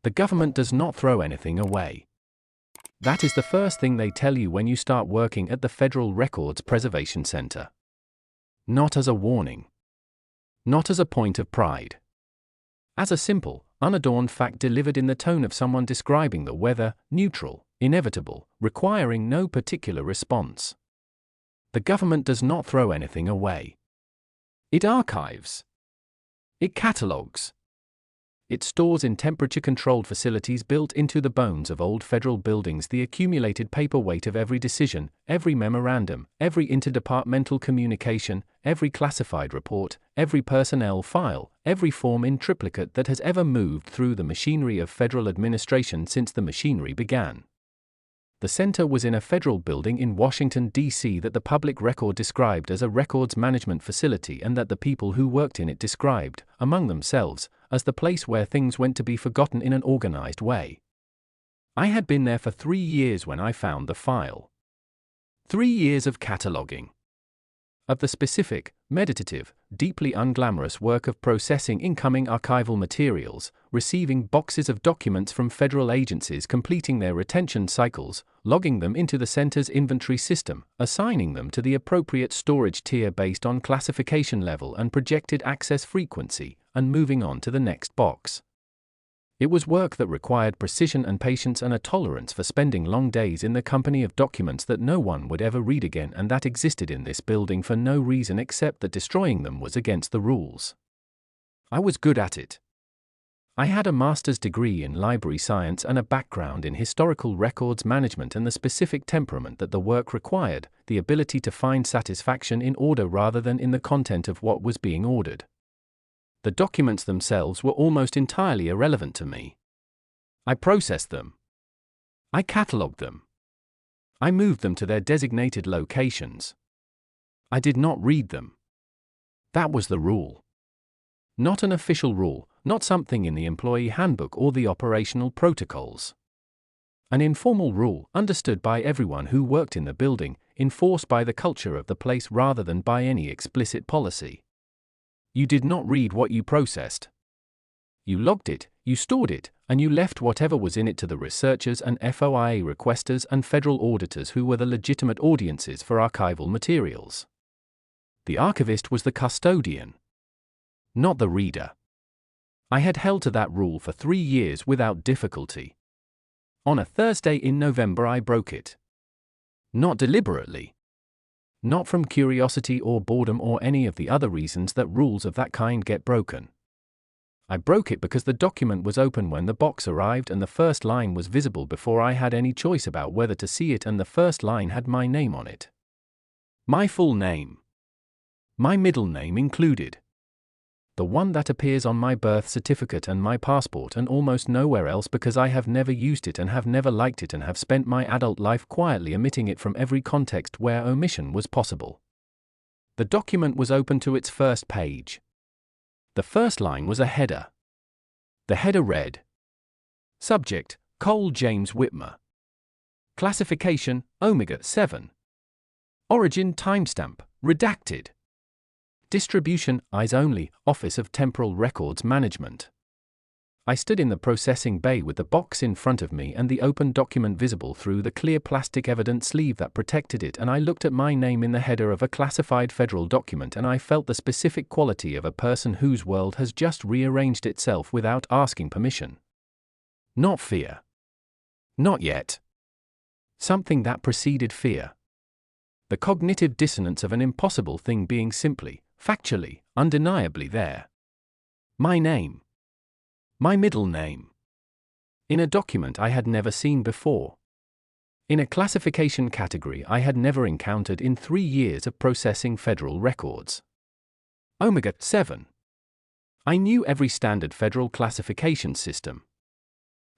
The government does not throw anything away. That is the first thing they tell you when you start working at the Federal Records Preservation Center. Not as a warning. Not as a point of pride. As a simple, unadorned fact delivered in the tone of someone describing the weather, neutral, inevitable, requiring no particular response. The government does not throw anything away. It archives. It catalogs. It stores in temperature-controlled facilities built into the bones of old federal buildings the accumulated paper weight of every decision, every memorandum, every interdepartmental communication, every classified report, every personnel file, every form in triplicate that has ever moved through the machinery of federal administration since the machinery began. The center was in a federal building in Washington, D.C. that the public record described as a records management facility and that the people who worked in it described, among themselves, as the place where things went to be forgotten in an organized way. I had been there for 3 years when I found the file. 3 years of cataloging. Of the specific, meditative, deeply unglamorous work of processing incoming archival materials, receiving boxes of documents from federal agencies, completing their retention cycles, logging them into the center's inventory system, assigning them to the appropriate storage tier based on classification level and projected access frequency, and moving on to the next box. It was work that required precision and patience and a tolerance for spending long days in the company of documents that no one would ever read again and that existed in this building for no reason except that destroying them was against the rules. I was good at it. I had a master's degree in library science and a background in historical records management and the specific temperament that the work required, the ability to find satisfaction in order rather than in the content of what was being ordered. The documents themselves were almost entirely irrelevant to me. I processed them. I catalogued them. I moved them to their designated locations. I did not read them. That was the rule. Not an official rule, not something in the employee handbook or the operational protocols. An informal rule, understood by everyone who worked in the building, enforced by the culture of the place rather than by any explicit policy. You did not read what you processed. You logged it, you stored it, and you left whatever was in it to the researchers and FOIA requesters and federal auditors who were the legitimate audiences for archival materials. The archivist was the custodian, not the reader. I had held to that rule for 3 years without difficulty. On a Thursday in November I broke it. Not deliberately. Not from curiosity or boredom or any of the other reasons that rules of that kind get broken. I broke it because the document was open when the box arrived and the first line was visible before I had any choice about whether to see it, and the first line had my name on it. My full name. My middle name included. The one that appears on my birth certificate and my passport and almost nowhere else because I have never used it and have never liked it and have spent my adult life quietly omitting it from every context where omission was possible. The document was open to its first page. The first line was a header. The header read: Subject, Cole James Whitmer. Classification, Omega 7. Origin timestamp, redacted. Distribution, eyes only, Office of Temporal Records Management. I stood in the processing bay with the box in front of me and the open document visible through the clear plastic evidence sleeve that protected it, and I looked at my name in the header of a classified federal document, and I felt the specific quality of a person whose world has just rearranged itself without asking permission. Not fear. Not yet. Something that preceded fear. The cognitive dissonance of an impossible thing being simply, factually, undeniably there. My name. My middle name. In a document I had never seen before. In a classification category I had never encountered in 3 years of processing federal records. Omega 7. I knew every standard federal classification system.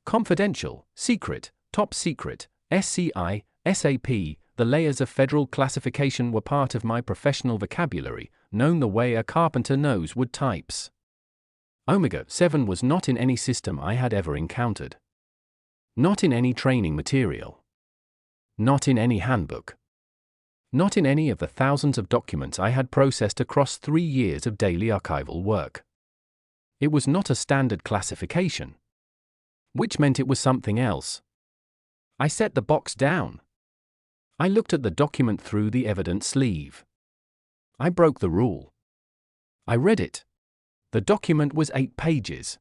Confidential, secret, top secret, SCI, SAP, the layers of federal classification were part of my professional vocabulary, known the way a carpenter knows wood types. Omega 7 was not in any system I had ever encountered. Not in any training material. Not in any handbook. Not in any of the thousands of documents I had processed across 3 years of daily archival work. It was not a standard classification. which meant it was something else. I set the box down. I looked at the document through the evidence sleeve. I broke the rule. I read it. The document was 8 pages.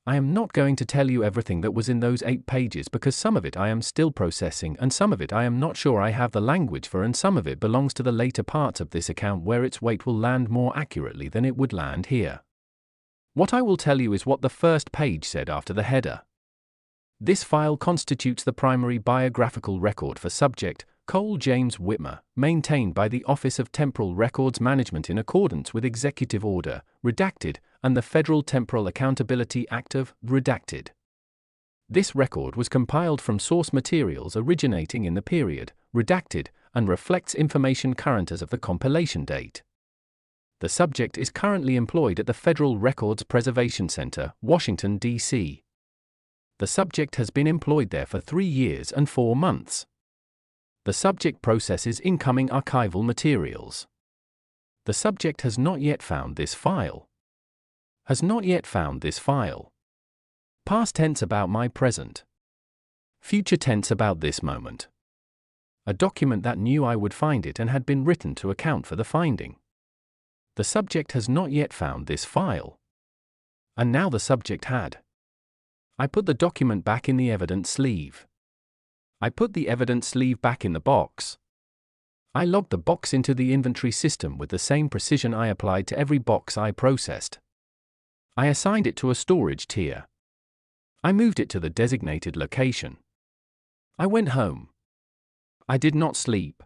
I am not going to tell you everything that was in those 8 pages because some of it I am still processing and some of it I am not sure I have the language for, and some of it belongs to the later parts of this account where its weight will land more accurately than it would land here. What I will tell you is what the first page said after the header. This file constitutes the primary biographical record for subject, Cole James Whitmer, maintained by the Office of Temporal Records Management in accordance with Executive Order, Redacted, and the Federal Temporal Accountability Act of Redacted. This record was compiled from source materials originating in the period, redacted, and reflects information current as of the compilation date. The subject is currently employed at the Federal Records Preservation Center, Washington, D.C. The subject has been employed there for 3 years and 4 months. The subject processes incoming archival materials. The subject has not yet found this file. Has not yet found this file. Past tense about my present. Future tense about this moment. A document that knew I would find it and had been written to account for the finding. The subject has not yet found this file. And now the subject had. I put the document back in the evidence sleeve. I put the evidence sleeve back in the box. I logged the box into the inventory system with the same precision I applied to every box I processed. I assigned it to a storage tier. I moved it to the designated location. I went home. I did not sleep.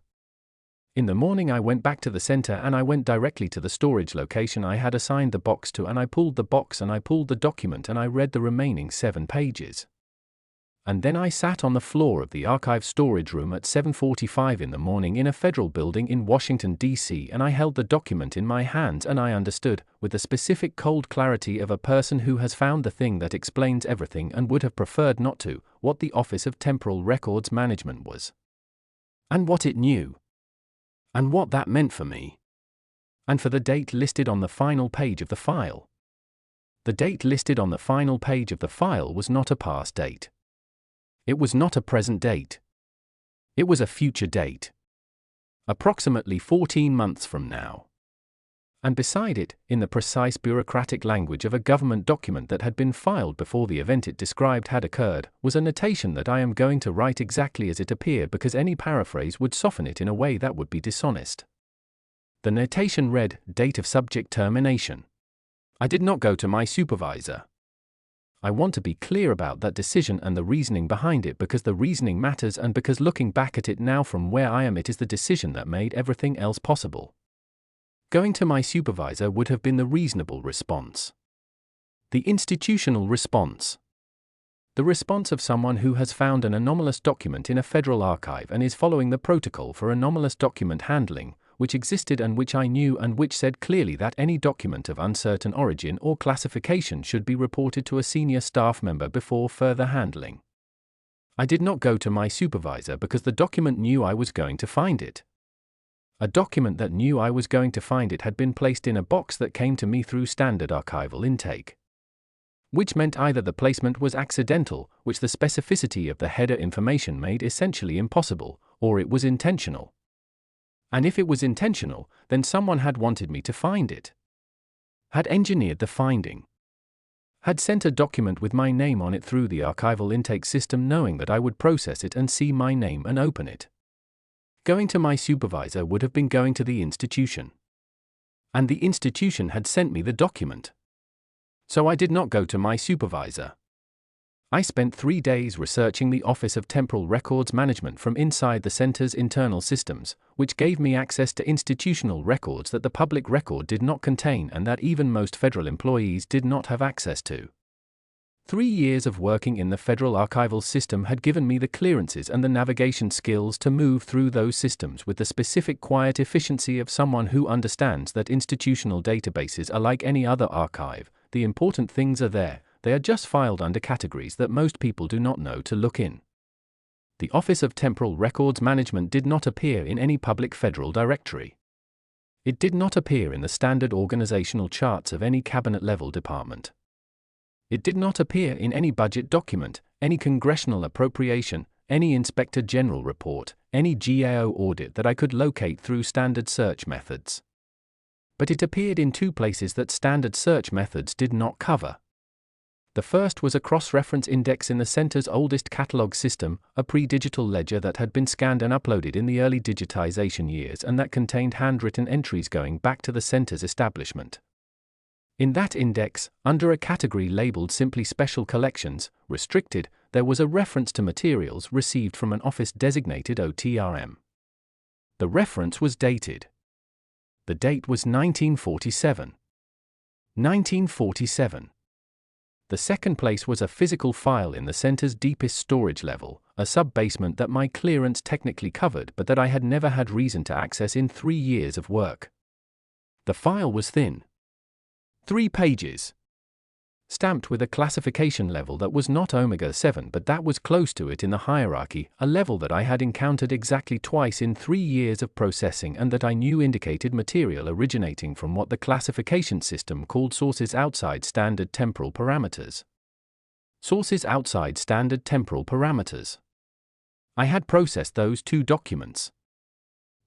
In the morning I went back to the center and I went directly to the storage location I had assigned the box to, and I pulled the box and I pulled the document and I read the remaining 7 pages. And then I sat on the floor of the archive storage room at 7:45 in the morning in a federal building in Washington, D.C., and I held the document in my hands and I understood, with the specific cold clarity of a person who has found the thing that explains everything and would have preferred not to, what the Office of Temporal Records Management was. And what it knew. And what that meant for me. And for the date listed on the final page of the file. The date listed on the final page of the file was not a past date. It was not a present date. It was a future date. Approximately 14 months from now. And beside it, in the precise bureaucratic language of a government document that had been filed before the event it described had occurred, was a notation that I am going to write exactly as it appeared because any paraphrase would soften it in a way that would be dishonest. The notation read, date of subject termination. I did not go to my supervisor. I want to be clear about that decision and the reasoning behind it because the reasoning matters and because looking back at it now from where I am, it is the decision that made everything else possible. Going to my supervisor would have been the reasonable response. The institutional response. The response of someone who has found an anomalous document in a federal archive and is following the protocol for anomalous document handling, which existed and which I knew and which said clearly that any document of uncertain origin or classification should be reported to a senior staff member before further handling. I did not go to my supervisor because the document knew I was going to find it. A document that knew I was going to find it had been placed in a box that came to me through standard archival intake. Which meant either the placement was accidental, which the specificity of the header information made essentially impossible, or it was intentional. And if it was intentional, then someone had wanted me to find it. Had engineered the finding. Had sent a document with my name on it through the archival intake system knowing that I would process it and see my name and open it. Going to my supervisor would have been going to the institution. And the institution had sent me the document. So I did not go to my supervisor. I spent 3 days researching the Office of Temporal Records Management from inside the center's internal systems, which gave me access to institutional records that the public record did not contain and that even most federal employees did not have access to. 3 years of working in the federal archival system had given me the clearances and the navigation skills to move through those systems with the specific quiet efficiency of someone who understands that institutional databases are like any other archive. The important things are there. They are just filed under categories that most people do not know to look in. The Office of Temporal Records Management did not appear in any public federal directory. It did not appear in the standard organizational charts of any cabinet-level department. It did not appear in any budget document, any congressional appropriation, any Inspector General report, any GAO audit that I could locate through standard search methods. But it appeared in two places that standard search methods did not cover. The first was a cross-reference index in the center's oldest catalog system, a pre-digital ledger that had been scanned and uploaded in the early digitization years and that contained handwritten entries going back to the center's establishment. In that index, under a category labeled simply Special Collections, Restricted, there was a reference to materials received from an office designated OTRM. The reference was dated. The date was 1947. 1947. The second place was a physical file in the center's deepest storage level, a sub-basement that my clearance technically covered but that I had never had reason to access in 3 years of work. The file was thin. 3 pages. Stamped with a classification level that was not Omega 7 but that was close to it in the hierarchy, a level that I had encountered exactly twice in 3 years of processing and that I knew indicated material originating from what the classification system called sources outside standard temporal parameters. Sources outside standard temporal parameters. I had processed those 2 documents.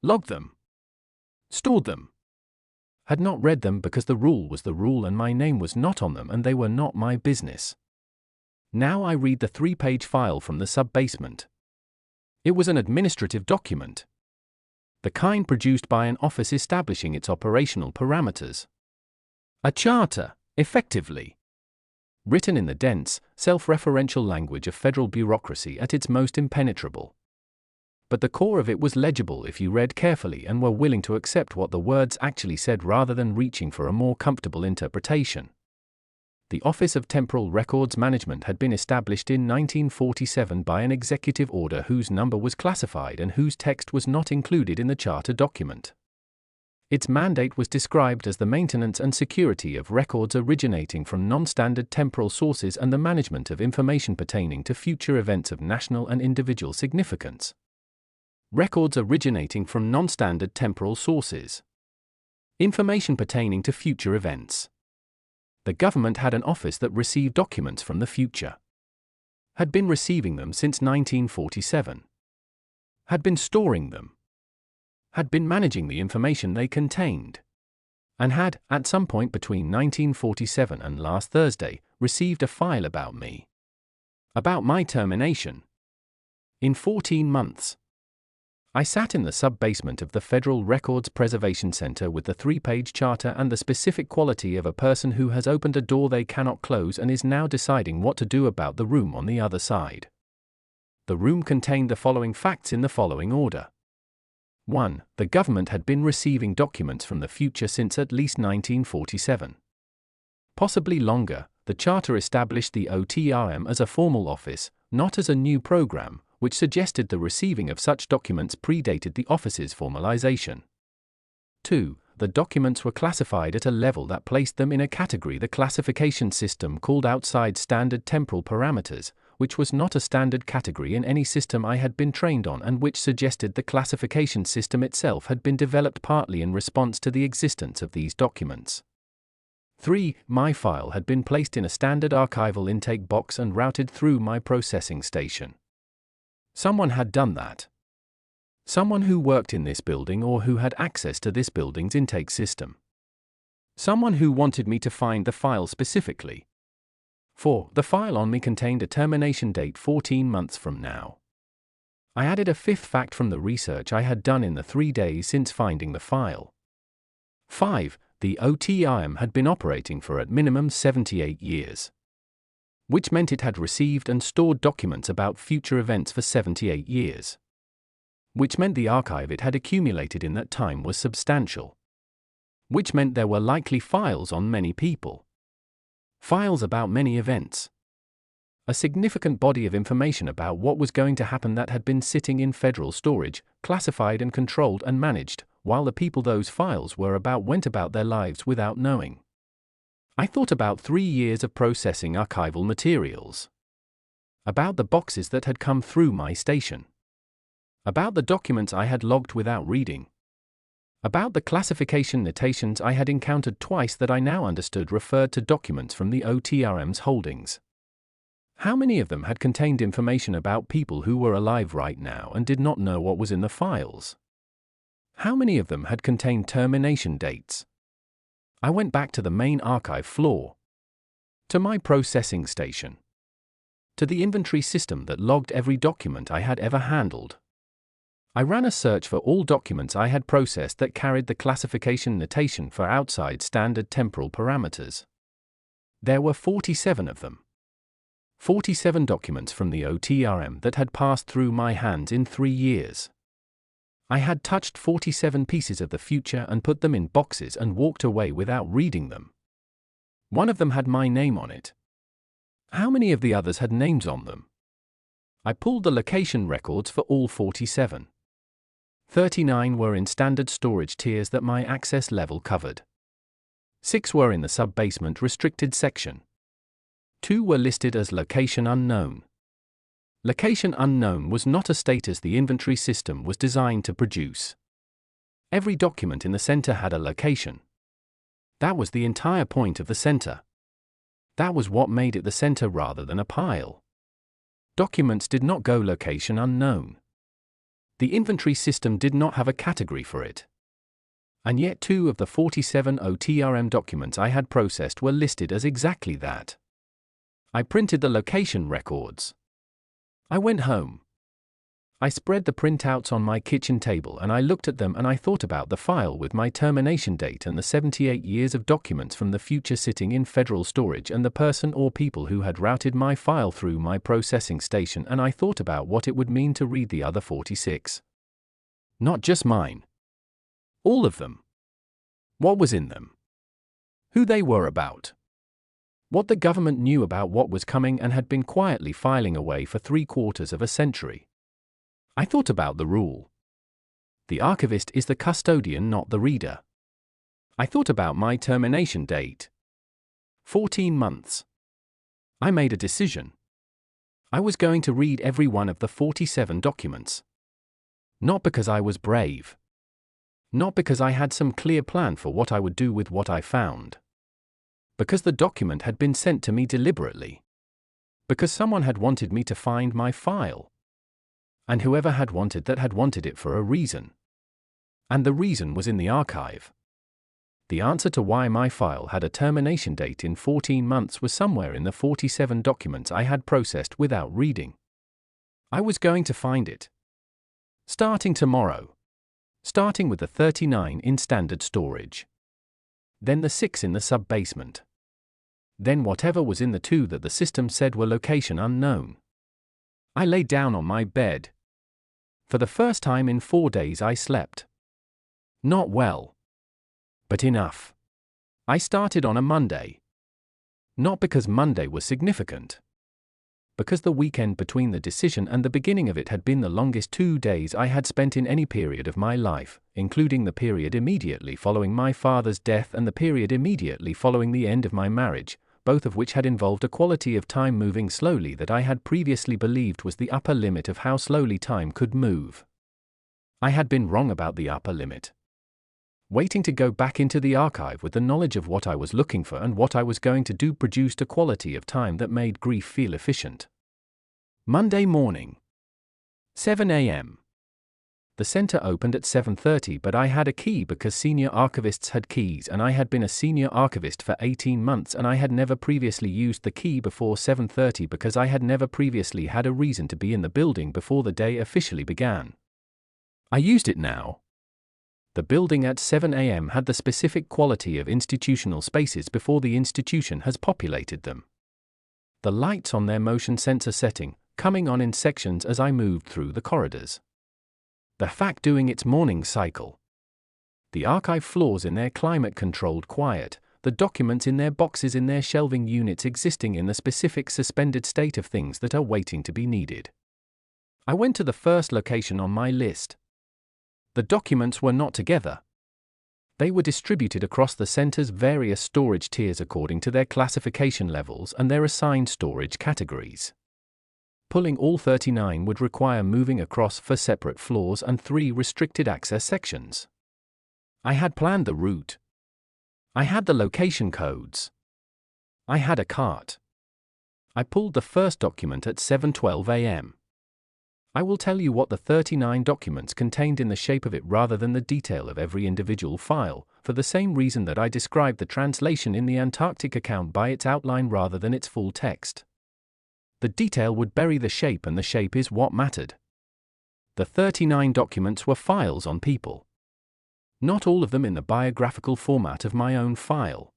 Logged them. Stored them. Had not read them because the rule was the rule and my name was not on them and they were not my business. Now I read the 3-page file from the sub-basement. It was an administrative document. The kind produced by an office establishing its operational parameters. A charter, effectively. Written in the dense, self-referential language of federal bureaucracy at its most impenetrable. But the core of it was legible if you read carefully and were willing to accept what the words actually said rather than reaching for a more comfortable interpretation. The Office of Temporal Records Management had been established in 1947 by an executive order whose number was classified and whose text was not included in the charter document. Its mandate was described as the maintenance and security of records originating from non-standard temporal sources and the management of information pertaining to future events of national and individual significance. Records originating from non-standard temporal sources. Information pertaining to future events. The government had an office that received documents from the future. Had been receiving them since 1947. Had been storing them. Had been managing the information they contained. And had, at some point between 1947 and last Thursday, received a file about me. About my termination. In 14 months. I sat in the sub-basement of the Federal Records Preservation Center with the 3-page charter and the specific quality of a person who has opened a door they cannot close and is now deciding what to do about the room on the other side. The room contained the following facts in the following order. 1. The government had been receiving documents from the future since at least 1947. Possibly longer. The charter established the OTRM as a formal office, not as a new program, which suggested the receiving of such documents predated the office's formalization. 2. The documents were classified at a level that placed them in a category the classification system called outside standard temporal parameters, which was not a standard category in any system I had been trained on and which suggested the classification system itself had been developed partly in response to the existence of these documents. 3. My file had been placed in a standard archival intake box and routed through my processing station. Someone had done that. Someone who worked in this building or who had access to this building's intake system. Someone who wanted me to find the file specifically. 4. The file on me contained a termination date 14 months from now. I added a 5th fact from the research I had done in the 3 days since finding the file. 5. The OTRM had been operating for at minimum 78 years. Which meant it had received and stored documents about future events for 78 years. Which meant the archive it had accumulated in that time was substantial. Which meant there were likely files on many people. Files about many events. A significant body of information about what was going to happen that had been sitting in federal storage, classified and controlled and managed, while the people those files were about went about their lives without knowing. I thought about 3 years of processing archival materials. About the boxes that had come through my station. About the documents I had logged without reading. About the classification notations I had encountered twice that I now understood referred to documents from the OTRM's holdings. How many of them had contained information about people who were alive right now and did not know what was in the files? How many of them had contained termination dates? I went back to the main archive floor, to my processing station, to the inventory system that logged every document I had ever handled. I ran a search for all documents I had processed that carried the classification notation for outside standard temporal parameters. There were 47 of them. 47 documents from the OTRM that had passed through my hands in 3 years. I had touched 47 pieces of the future and put them in boxes and walked away without reading them. One of them had my name on it. How many of the others had names on them? I pulled the location records for all 47. 39 were in standard storage tiers that my access level covered. 6 were in the sub-basement restricted section. 2 were listed as location unknown. Location unknown was not a status the inventory system was designed to produce. Every document in the center had a location. That was the entire point of the center. That was what made it the center rather than a pile. Documents did not go location unknown. The inventory system did not have a category for it. And yet 2 of the 47 OTRM documents I had processed were listed as exactly that. I printed the location records. I went home. I spread the printouts on my kitchen table and I looked at them and I thought about the file with my termination date and the 78 years of documents from the future sitting in federal storage and the person or people who had routed my file through my processing station, and I thought about what it would mean to read the other 46. Not just mine. All of them. What was in them? Who they were about. What the government knew about what was coming and had been quietly filing away for 3/4 of a century. I thought about the rule. The archivist is the custodian, not the reader. I thought about my termination date. 14 months. I made a decision. I was going to read every one of the 47 documents. Not because I was brave. Not because I had some clear plan for what I would do with what I found. Because the document had been sent to me deliberately. Because someone had wanted me to find my file. And whoever had wanted it for a reason. And the reason was in the archive. The answer to why my file had a termination date in 14 months was somewhere in the 47 documents I had processed without reading. I was going to find it. Starting tomorrow. Starting with the 39 in standard storage. Then the 6 in the sub-basement. Then whatever was in the 2 that the system said were location unknown. I lay down on my bed. For the first time in 4 days I slept. Not well. But enough. I started on a Monday. Not because Monday was significant. Because the weekend between the decision and the beginning of it had been the longest 2 days I had spent in any period of my life, including the period immediately following my father's death and the period immediately following the end of my marriage, both of which had involved a quality of time moving slowly that I had previously believed was the upper limit of how slowly time could move. I had been wrong about the upper limit. Waiting to go back into the archive with the knowledge of what I was looking for and what I was going to do produced a quality of time that made grief feel efficient. Monday morning. 7 a.m. The center opened at 7:30, but I had a key because senior archivists had keys and I had been a senior archivist for 18 months and I had never previously used the key before 7:30 because I had never previously had a reason to be in the building before the day officially began. I used it now. The building at 7 a.m. had the specific quality of institutional spaces before the institution has populated them. The lights on their motion sensor setting, coming on in sections as I moved through the corridors. The fact doing its morning cycle. The archive floors in their climate-controlled quiet, the documents in their boxes in their shelving units existing in the specific suspended state of things that are waiting to be needed. I went to the first location on my list. The documents were not together. They were distributed across the center's various storage tiers according to their classification levels and their assigned storage categories. Pulling all 39 would require moving across 4 separate floors and 3 restricted access sections. I had planned the route. I had the location codes. I had a cart. I pulled the first document at 7:12 a.m. I will tell you what the 39 documents contained in the shape of it rather than the detail of every individual file, for the same reason that I described the translation in the Antarctic account by its outline rather than its full text. The detail would bury the shape, and the shape is what mattered. The 39 documents were files on people. Not all of them in the biographical format of my own file.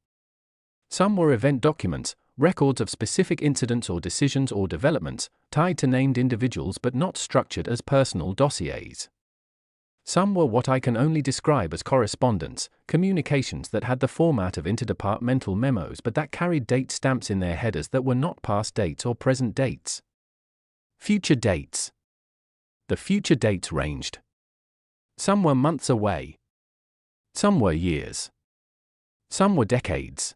Some were event documents, records of specific incidents or decisions or developments, tied to named individuals but not structured as personal dossiers. Some were what I can only describe as correspondence, communications that had the format of interdepartmental memos but that carried date stamps in their headers that were not past dates or present dates. Future dates. The future dates ranged. Some were months away. Some were years. Some were decades.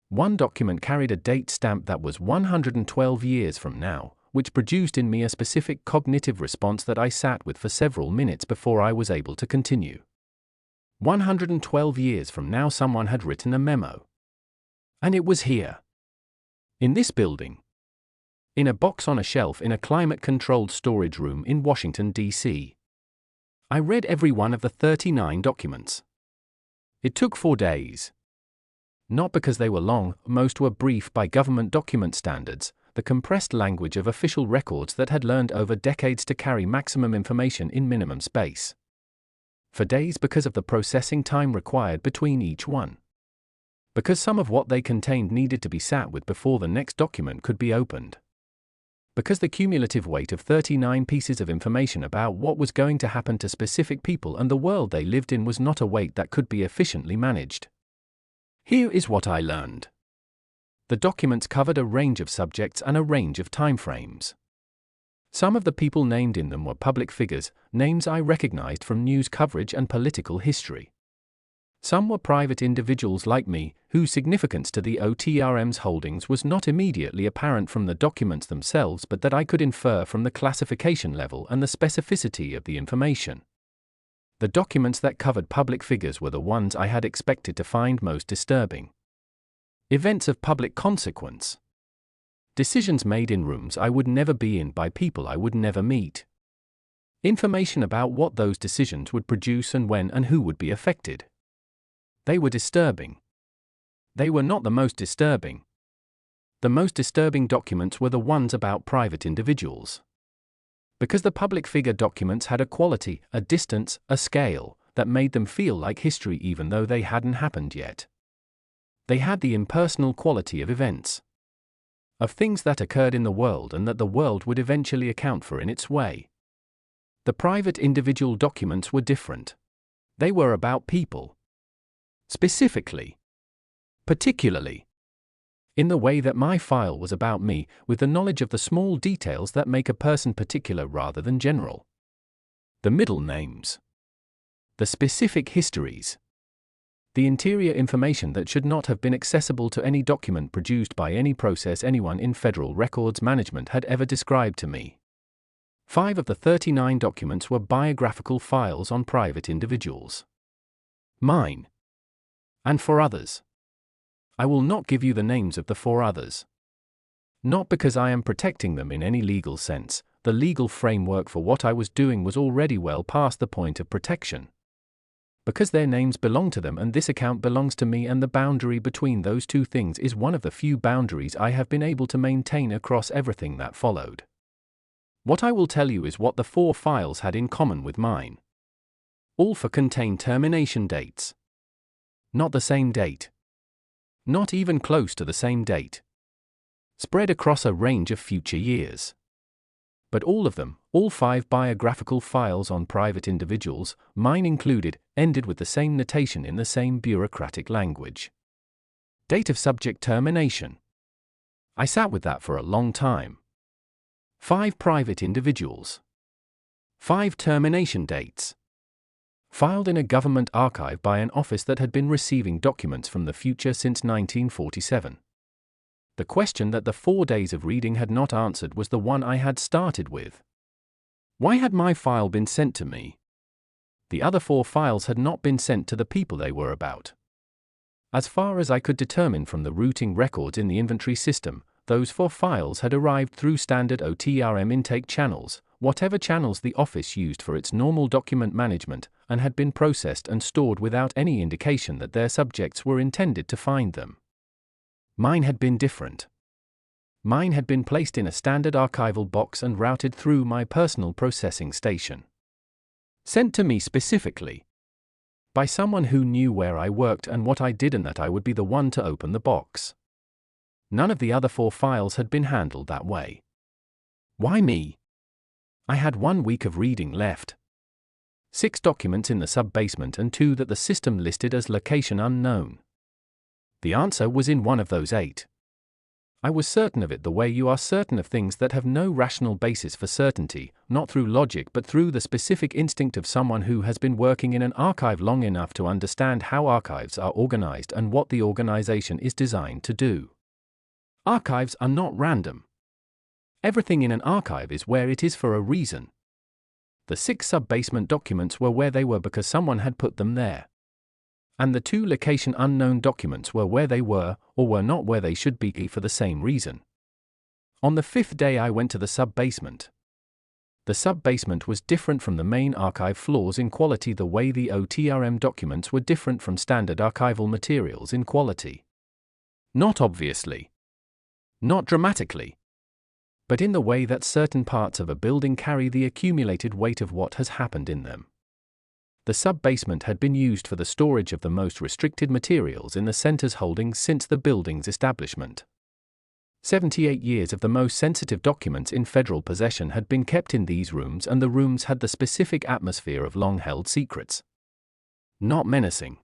One document carried a date stamp that was 112 years from now, which produced in me a specific cognitive response that I sat with for several minutes before I was able to continue. 112 years from now someone had written a memo. And it was here. In this building. In a box on a shelf in a climate-controlled storage room in Washington, D.C. I read every one of the 39 documents. It took 4 days. Not because they were long, most were brief by government document standards, the compressed language of official records that had learned over decades to carry maximum information in minimum space. 4 days because of the processing time required between each one. Because some of what they contained needed to be sat with before the next document could be opened. Because the cumulative weight of 39 pieces of information about what was going to happen to specific people and the world they lived in was not a weight that could be efficiently managed. Here is what I learned. The documents covered a range of subjects and a range of timeframes. Some of the people named in them were public figures, names I recognized from news coverage and political history. Some were private individuals like me, whose significance to the OTRM's holdings was not immediately apparent from the documents themselves but that I could infer from the classification level and the specificity of the information. The documents that covered public figures were the ones I had expected to find most disturbing. Events of public consequence. Decisions made in rooms I would never be in by people I would never meet. Information about what those decisions would produce and when and who would be affected. They were disturbing. They were not the most disturbing. The most disturbing documents were the ones about private individuals. Because the public figure documents had a quality, a distance, a scale, that made them feel like history even though they hadn't happened yet. They had the impersonal quality of events. Of things that occurred in the world and that the world would eventually account for in its way. The private individual documents were different. They were about people. Specifically. Particularly. In the way that my file was about me, with the knowledge of the small details that make a person particular rather than general. The middle names. The specific histories. The interior information that should not have been accessible to any document produced by any process anyone in Federal Records Management had ever described to me. 5 of the 39 documents were biographical files on private individuals. Mine. And for others. I will not give you the names of the 4 others. Not because I am protecting them in any legal sense, the legal framework for what I was doing was already well past the point of protection. Because their names belong to them and this account belongs to me, and the boundary between those two things is one of the few boundaries I have been able to maintain across everything that followed. What I will tell you is what the 4 files had in common with mine. All 4 contain termination dates. Not the same date. Not even close to the same date. Spread across a range of future years. But all of them, all 5 biographical files on private individuals, mine included, ended with the same notation in the same bureaucratic language. Date of subject termination. I sat with that for a long time. 5 private individuals. 5 termination dates. Filed in a government archive by an office that had been receiving documents from the future since 1947. The question that the 4 days of reading had not answered was the one I had started with. Why had my file been sent to me? The other 4 files had not been sent to the people they were about. As far as I could determine from the routing records in the inventory system, those 4 files had arrived through standard OTRM intake channels, whatever channels the office used for its normal document management, and had been processed and stored without any indication that their subjects were intended to find them. Mine had been different. Mine had been placed in a standard archival box and routed through my personal processing station. Sent to me specifically by someone who knew where I worked and what I did, and that I would be the one to open the box. None of the other 4 files had been handled that way. Why me? I had 1 week of reading left. 6 documents in the sub-basement and 2 that the system listed as location unknown. The answer was in one of those 8. I was certain of it the way you are certain of things that have no rational basis for certainty, not through logic but through the specific instinct of someone who has been working in an archive long enough to understand how archives are organized and what the organization is designed to do. Archives are not random. Everything in an archive is where it is for a reason. The 6 sub-basement documents were where they were because someone had put them there. And the 2 location unknown documents were where they were, or were not where they should be, for the same reason. On the 5th day I went to the sub-basement. The sub-basement was different from the main archive floors in quality the way the OTRM documents were different from standard archival materials in quality. Not obviously. Not dramatically. But in the way that certain parts of a building carry the accumulated weight of what has happened in them. The sub-basement had been used for the storage of the most restricted materials in the center's holdings since the building's establishment. 78 years of the most sensitive documents in federal possession had been kept in these rooms, and the rooms had the specific atmosphere of long-held secrets. Not menacing.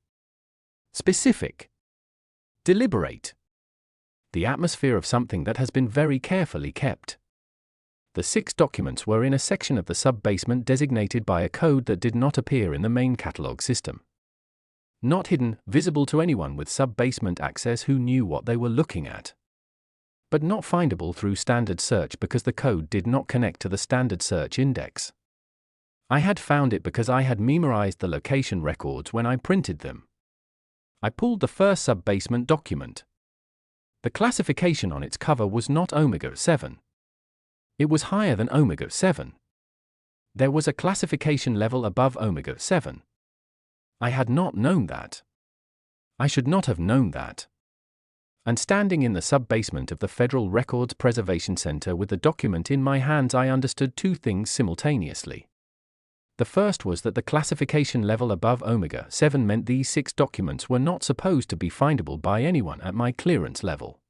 Specific. Deliberate. The atmosphere of something that has been very carefully kept. The 6 documents were in a section of the sub-basement designated by a code that did not appear in the main catalog system. Not hidden, visible to anyone with sub-basement access who knew what they were looking at. But not findable through standard search because the code did not connect to the standard search index. I had found it because I had memorized the location records when I printed them. I pulled the first sub-basement document. The classification on its cover was not Omega 7. It was higher than Omega 7. There was a classification level above Omega 7. I had not known that. I should not have known that. And standing in the sub-basement of the Federal Records Preservation Center with the document in my hands, I understood 2 things simultaneously. The first was that the classification level above Omega 7 meant these 6 documents were not supposed to be findable by anyone at my clearance level.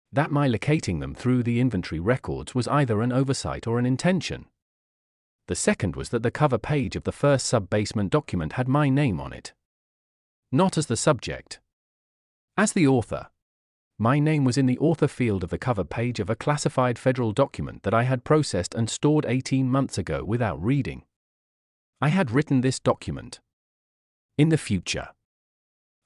That my locating them through the inventory records was either an oversight or an intention. The second was that the cover page of the first sub-basement document had my name on it. Not as the subject. As the author. My name was in the author field of the cover page of a classified federal document that I had processed and stored 18 months ago without reading. I had written this document. In the future.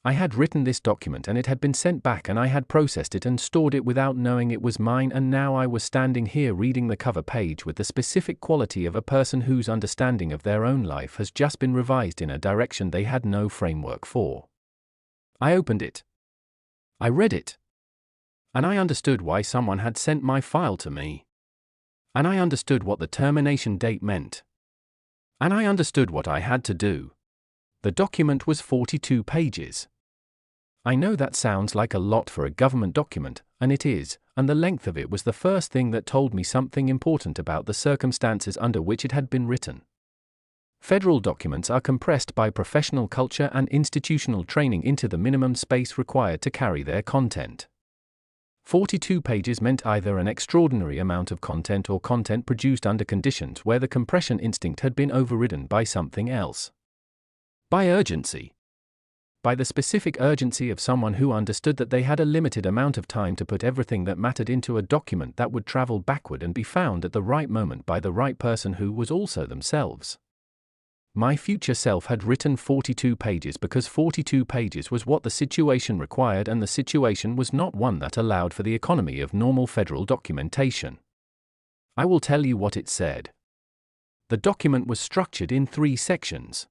I had written this document and it had been sent back, and I had processed it and stored it without knowing it was mine, and now I was standing here reading the cover page with the specific quality of a person whose understanding of their own life has just been revised in a direction they had no framework for. I opened it. I read it. And I understood why someone had sent my file to me. And I understood what the termination date meant. And I understood what I had to do. The document was 42 pages. I know that sounds like a lot for a government document, and it is, and the length of it was the first thing that told me something important about the circumstances under which it had been written. Federal documents are compressed by professional culture and institutional training into the minimum space required to carry their content. 42 pages meant either an extraordinary amount of content or content produced under conditions where the compression instinct had been overridden by something else. By urgency. By the specific urgency of someone who understood that they had a limited amount of time to put everything that mattered into a document that would travel backward and be found at the right moment by the right person who was also themselves. My future self had written 42 pages because 42 pages was what the situation required, and the situation was not one that allowed for the economy of normal federal documentation. I will tell you what it said. The document was structured in 3 sections.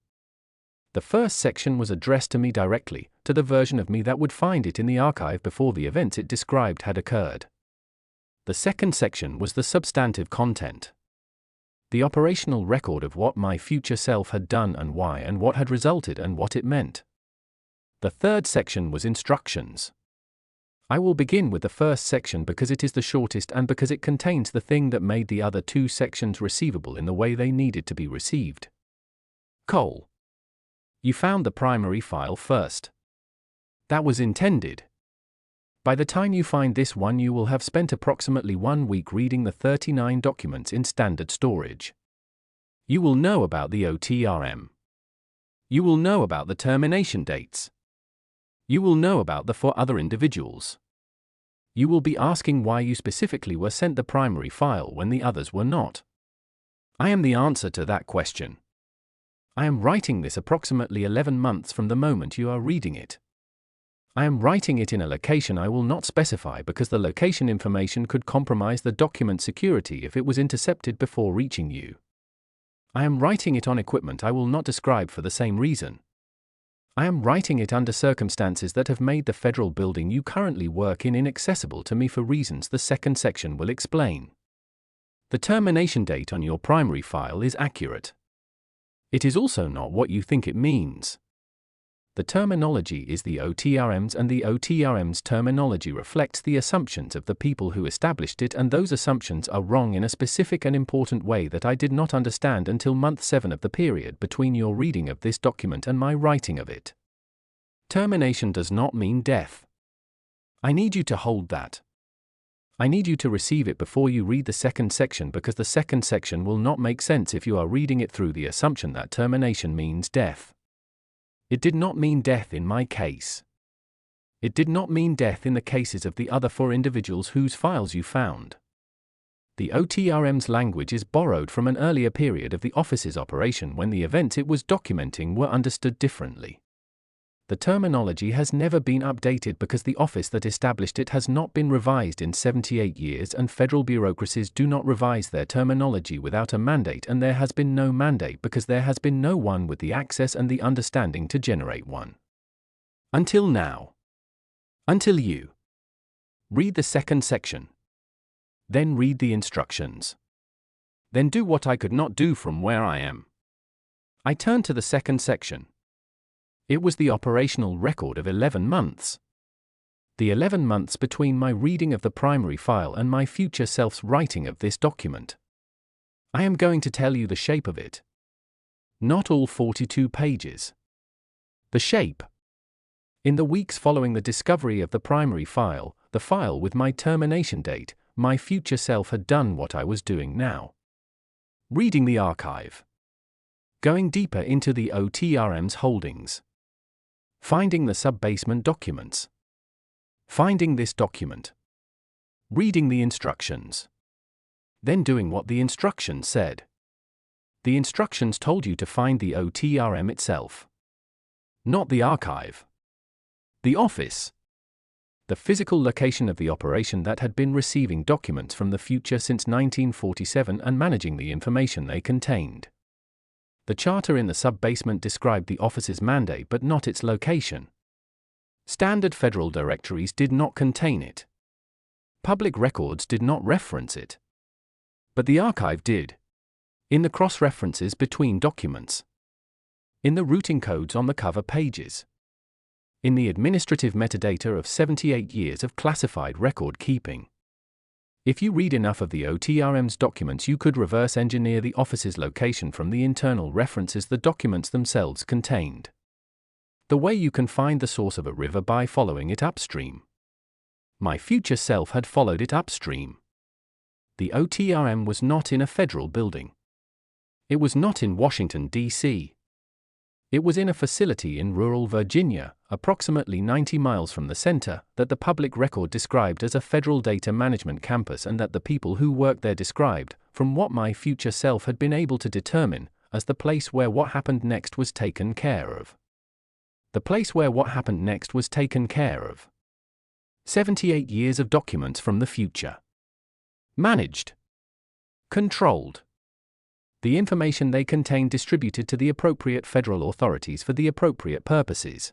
The first section was addressed to me directly, to the version of me that would find it in the archive before the events it described had occurred. The second section was the substantive content. The operational record of what my future self had done and why and what had resulted and what it meant. The third section was instructions. I will begin with the first section because it is the shortest and because it contains the thing that made the other two sections receivable in the way they needed to be received. Cole. You found the primary file first. That was intended. By the time you find this one, you will have spent approximately 1 week reading the 39 documents in standard storage. You will know about the OTRM. You will know about the termination dates. You will know about the for other individuals. You will be asking why you specifically were sent the primary file when the others were not. I am the answer to that question. I am writing this approximately 11 months from the moment you are reading it. I am writing it in a location I will not specify because the location information could compromise the document security if it was intercepted before reaching you. I am writing it on equipment I will not describe for the same reason. I am writing it under circumstances that have made the federal building you currently work in inaccessible to me for reasons the second section will explain. The termination date on your primary file is accurate. It is also not what you think it means. The terminology is the OTRM's, and the OTRM's terminology reflects the assumptions of the people who established it, and those assumptions are wrong in a specific and important way that I did not understand until month 7 of the period between your reading of this document and my writing of it. Termination does not mean death. I need you to hold that. I need you to receive it before you read the second section, because the second section will not make sense if you are reading it through the assumption that termination means death. It did not mean death in my case. It did not mean death in the cases of the other 4 individuals whose files you found. The OTRM's language is borrowed from an earlier period of the office's operation when the events it was documenting were understood differently. The terminology has never been updated because the office that established it has not been revised in 78 years, and federal bureaucracies do not revise their terminology without a mandate, and there has been no mandate because there has been no one with the access and the understanding to generate one. Until now. Until you read the second section. Then read the instructions. Then do what I could not do from where I am. I turned to the second section. It was the operational record of 11 months. The 11 months between my reading of the primary file and my future self's writing of this document. I am going to tell you the shape of it. Not all 42 pages. The shape. In the weeks following the discovery of the primary file, the file with my termination date, my future self had done what I was doing now. Reading the archive. Going deeper into the OTRM's holdings. Finding the sub-basement documents. Finding this document. Reading the instructions. Then doing what the instructions said. The instructions told you to find the OTRM itself. Not the archive. The office. The physical location of the operation that had been receiving documents from the future since 1947 and managing the information they contained. The charter in the sub-basement described the office's mandate but not its location. Standard federal directories did not contain it. Public records did not reference it. But the archive did. In the cross-references between documents. In the routing codes on the cover pages. In the administrative metadata of 78 years of classified record keeping. If you read enough of the OTRM's documents, you could reverse engineer the office's location from the internal references the documents themselves contained. The way you can find the source of a river by following it upstream. My future self had followed it upstream. The OTRM was not in a federal building. It was not in Washington, D.C. It was in a facility in rural Virginia, approximately 90 miles from the center, that the public record described as a federal data management campus, and that the people who worked there described, from what my future self had been able to determine, as the place where what happened next was taken care of. The place where what happened next was taken care of. 78 years of documents from the future. Managed. Controlled. The information they contained distributed to the appropriate federal authorities for the appropriate purposes.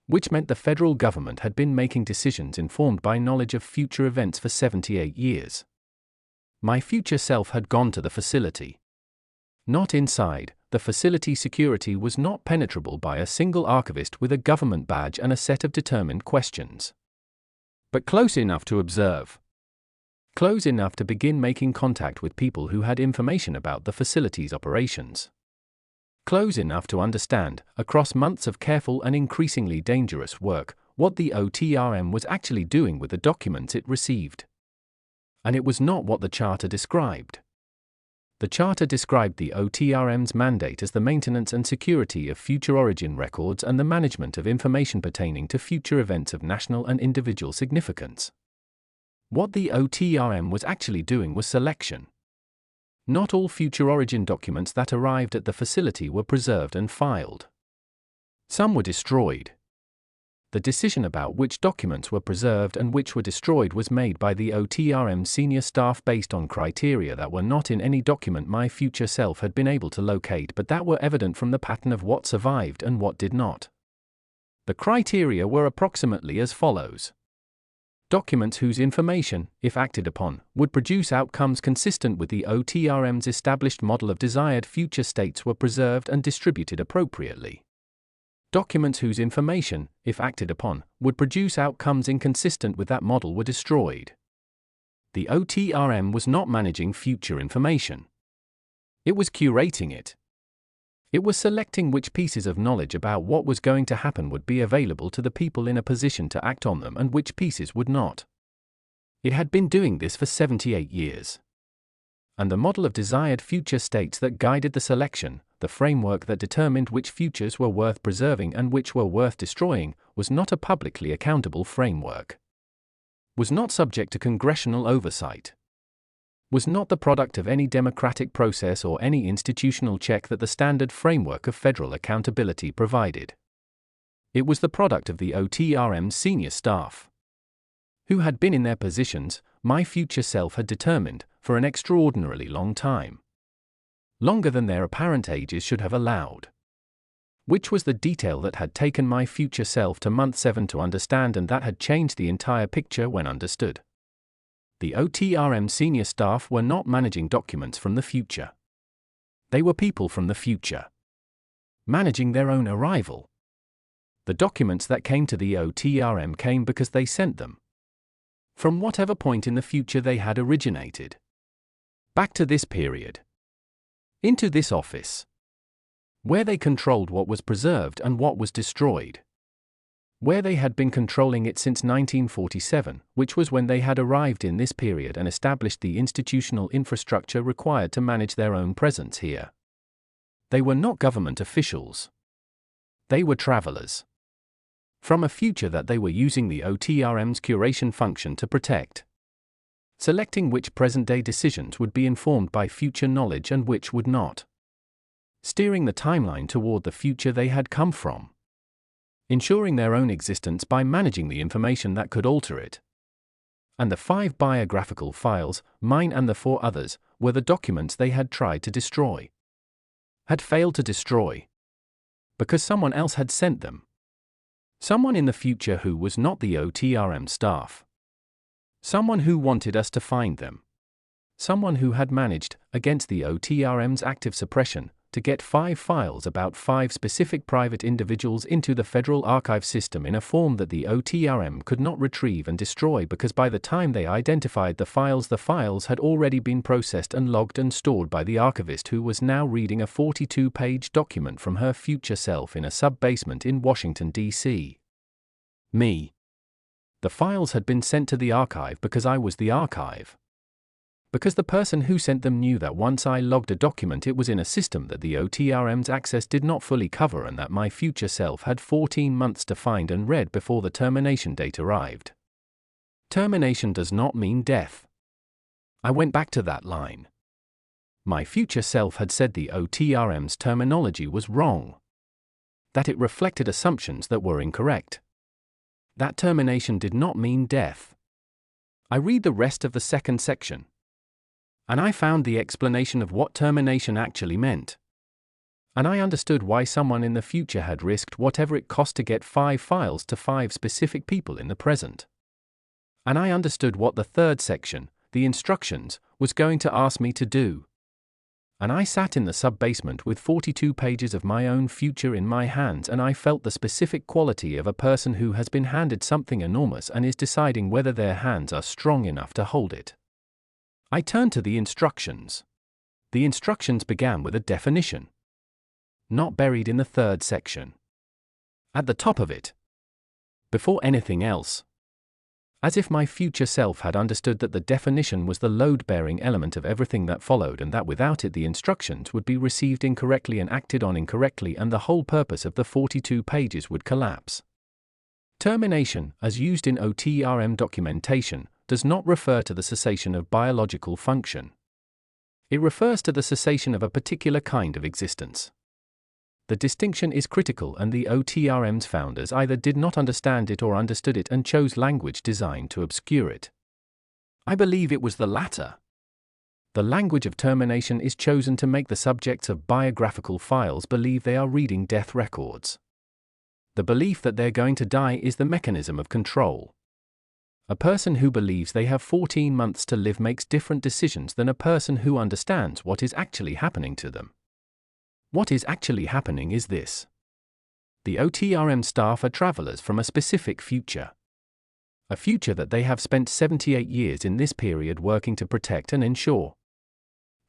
Which meant the federal government had been making decisions informed by knowledge of future events for 78 years. My future self had gone to the facility. Not inside, the facility security was not penetrable by a single archivist with a government badge and a set of determined questions. But close enough to observe. Close enough to begin making contact with people who had information about the facility's operations. Close enough to understand, across months of careful and increasingly dangerous work, what the OTRM was actually doing with the documents it received. And it was not what the Charter described. The Charter described the OTRM's mandate as the maintenance and security of future origin records and the management of information pertaining to future events of national and individual significance. What the OTRM was actually doing was selection. Not all future origin documents that arrived at the facility were preserved and filed. Some were destroyed. The decision about which documents were preserved and which were destroyed was made by the OTRM senior staff based on criteria that were not in any document my future self had been able to locate but that were evident from the pattern of what survived and what did not. The criteria were approximately as follows. Documents whose information, if acted upon, would produce outcomes consistent with the OTRM's established model of desired future states were preserved and distributed appropriately. Documents whose information, if acted upon, would produce outcomes inconsistent with that model were destroyed. The OTRM was not managing future information. It was curating it. It was selecting which pieces of knowledge about what was going to happen would be available to the people in a position to act on them and which pieces would not. It had been doing this for 78 years. And the model of desired future states that guided the selection, the framework that determined which futures were worth preserving and which were worth destroying, was not a publicly accountable framework. Was not subject to congressional oversight. Was not the product of any democratic process or any institutional check that the standard framework of federal accountability provided. It was the product of the OTRM's senior staff, who had been in their positions, my future self had determined, for an extraordinarily long time. Longer than their apparent ages should have allowed. Which was the detail that had taken my future self to month 7 to understand and that had changed the entire picture when understood. The OTRM senior staff were not managing documents from the future. They were people from the future. Managing their own arrival. The documents that came to the OTRM came because they sent them. From whatever point in the future they had originated. Back to this period. Into this office. Where they controlled what was preserved and what was destroyed. Where they had been controlling it since 1947, which was when they had arrived in this period and established the institutional infrastructure required to manage their own presence here. They were not government officials. They were travelers. From a future that they were using the OTRM's curation function to protect. Selecting which present-day decisions would be informed by future knowledge and which would not. Steering the timeline toward the future they had come from. Ensuring their own existence by managing the information that could alter it. And the 5 biographical files, mine and the 4 others, were the documents they had tried to destroy. Had failed to destroy. Because someone else had sent them. Someone in the future who was not the OTRM staff. Someone who wanted us to find them. Someone who had managed, against the OTRM's active suppression, to get 5 files about 5 specific private individuals into the Federal Archive system in a form that the OTRM could not retrieve and destroy because by the time they identified the files had already been processed and logged and stored by the archivist who was now reading a 42-page document from her future self in a sub-basement in Washington, D.C. Me. The files had been sent to the archive because I was the archive. Because the person who sent them knew that once I logged a document it was in a system that the OTRM's access did not fully cover and that my future self had 14 months to find and read before the termination date arrived. Termination does not mean death. I went back to that line. My future self had said the OTRM's terminology was wrong. That it reflected assumptions that were incorrect. That termination did not mean death. I read the rest of the second section. And I found the explanation of what termination actually meant. And I understood why someone in the future had risked whatever it cost to get 5 files to 5 specific people in the present. And I understood what the third section, the instructions, was going to ask me to do. And I sat in the sub-basement with 42 pages of my own future in my hands, and I felt the specific quality of a person who has been handed something enormous and is deciding whether their hands are strong enough to hold it. I turned to the instructions. The instructions began with a definition. Not buried in the third section. At the top of it. Before anything else. As if my future self had understood that the definition was the load-bearing element of everything that followed, and that without it the instructions would be received incorrectly and acted on incorrectly, and the whole purpose of the 42 pages would collapse. Termination, as used in OTRM documentation, does not refer to the cessation of biological function. It refers to the cessation of a particular kind of existence. The distinction is critical, and the OTRM's founders either did not understand it or understood it and chose language designed to obscure it. I believe it was the latter. The language of termination is chosen to make the subjects of biographical files believe they are reading death records. The belief that they're going to die is the mechanism of control. A person who believes they have 14 months to live makes different decisions than a person who understands what is actually happening to them. What is actually happening is this. The OTRM staff are travelers from a specific future. A future that they have spent 78 years in this period working to protect and ensure.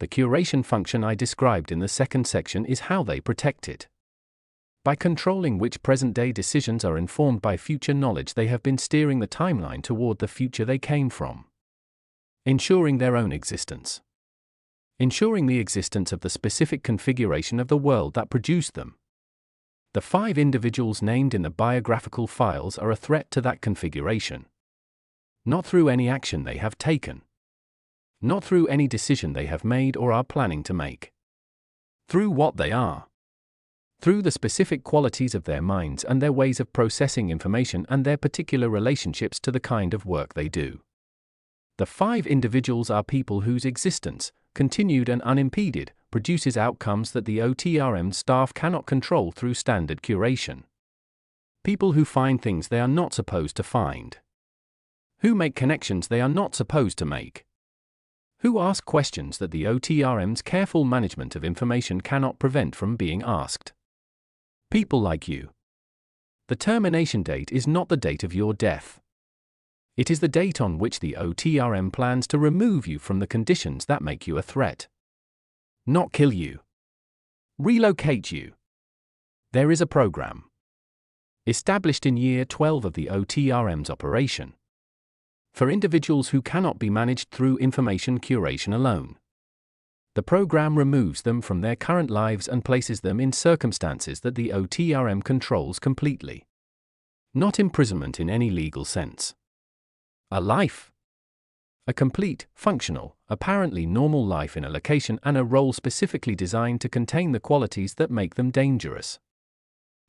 The curation function I described in the second section is how they protect it. By controlling which present-day decisions are informed by future knowledge, they have been steering the timeline toward the future they came from. Ensuring their own existence. Ensuring the existence of the specific configuration of the world that produced them. The 5 individuals named in the biographical files are a threat to that configuration. Not through any action they have taken. Not through any decision they have made or are planning to make. Through what they are. Through the specific qualities of their minds and their ways of processing information and their particular relationships to the kind of work they do. The 5 individuals are people whose existence, continued and unimpeded, produces outcomes that the OTRM staff cannot control through standard curation. People who find things they are not supposed to find. Who make connections they are not supposed to make. Who ask questions that the OTRM's careful management of information cannot prevent from being asked. People like you. The termination date is not the date of your death. It is the date on which the OTRM plans to remove you from the conditions that make you a threat. Not kill you. Relocate you. There is a program. Established in year 12 of the OTRM's operation. For individuals who cannot be managed through information curation alone. The program removes them from their current lives and places them in circumstances that the OTRM controls completely. Not imprisonment in any legal sense. A life. A complete, functional, apparently normal life in a location and a role specifically designed to contain the qualities that make them dangerous.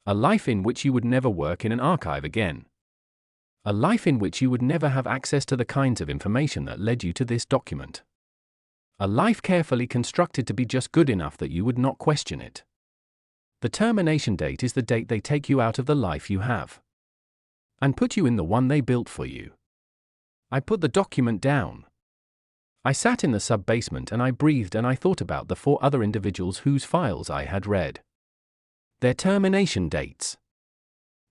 A life in which you would never work in an archive again. A life in which you would never have access to the kinds of information that led you to this document. A life carefully constructed to be just good enough that you would not question it. The termination date is the date they take you out of the life you have. And put you in the one they built for you. I put the document down. I sat in the sub-basement and I breathed and I thought about the 4 other individuals whose files I had read. Their termination dates.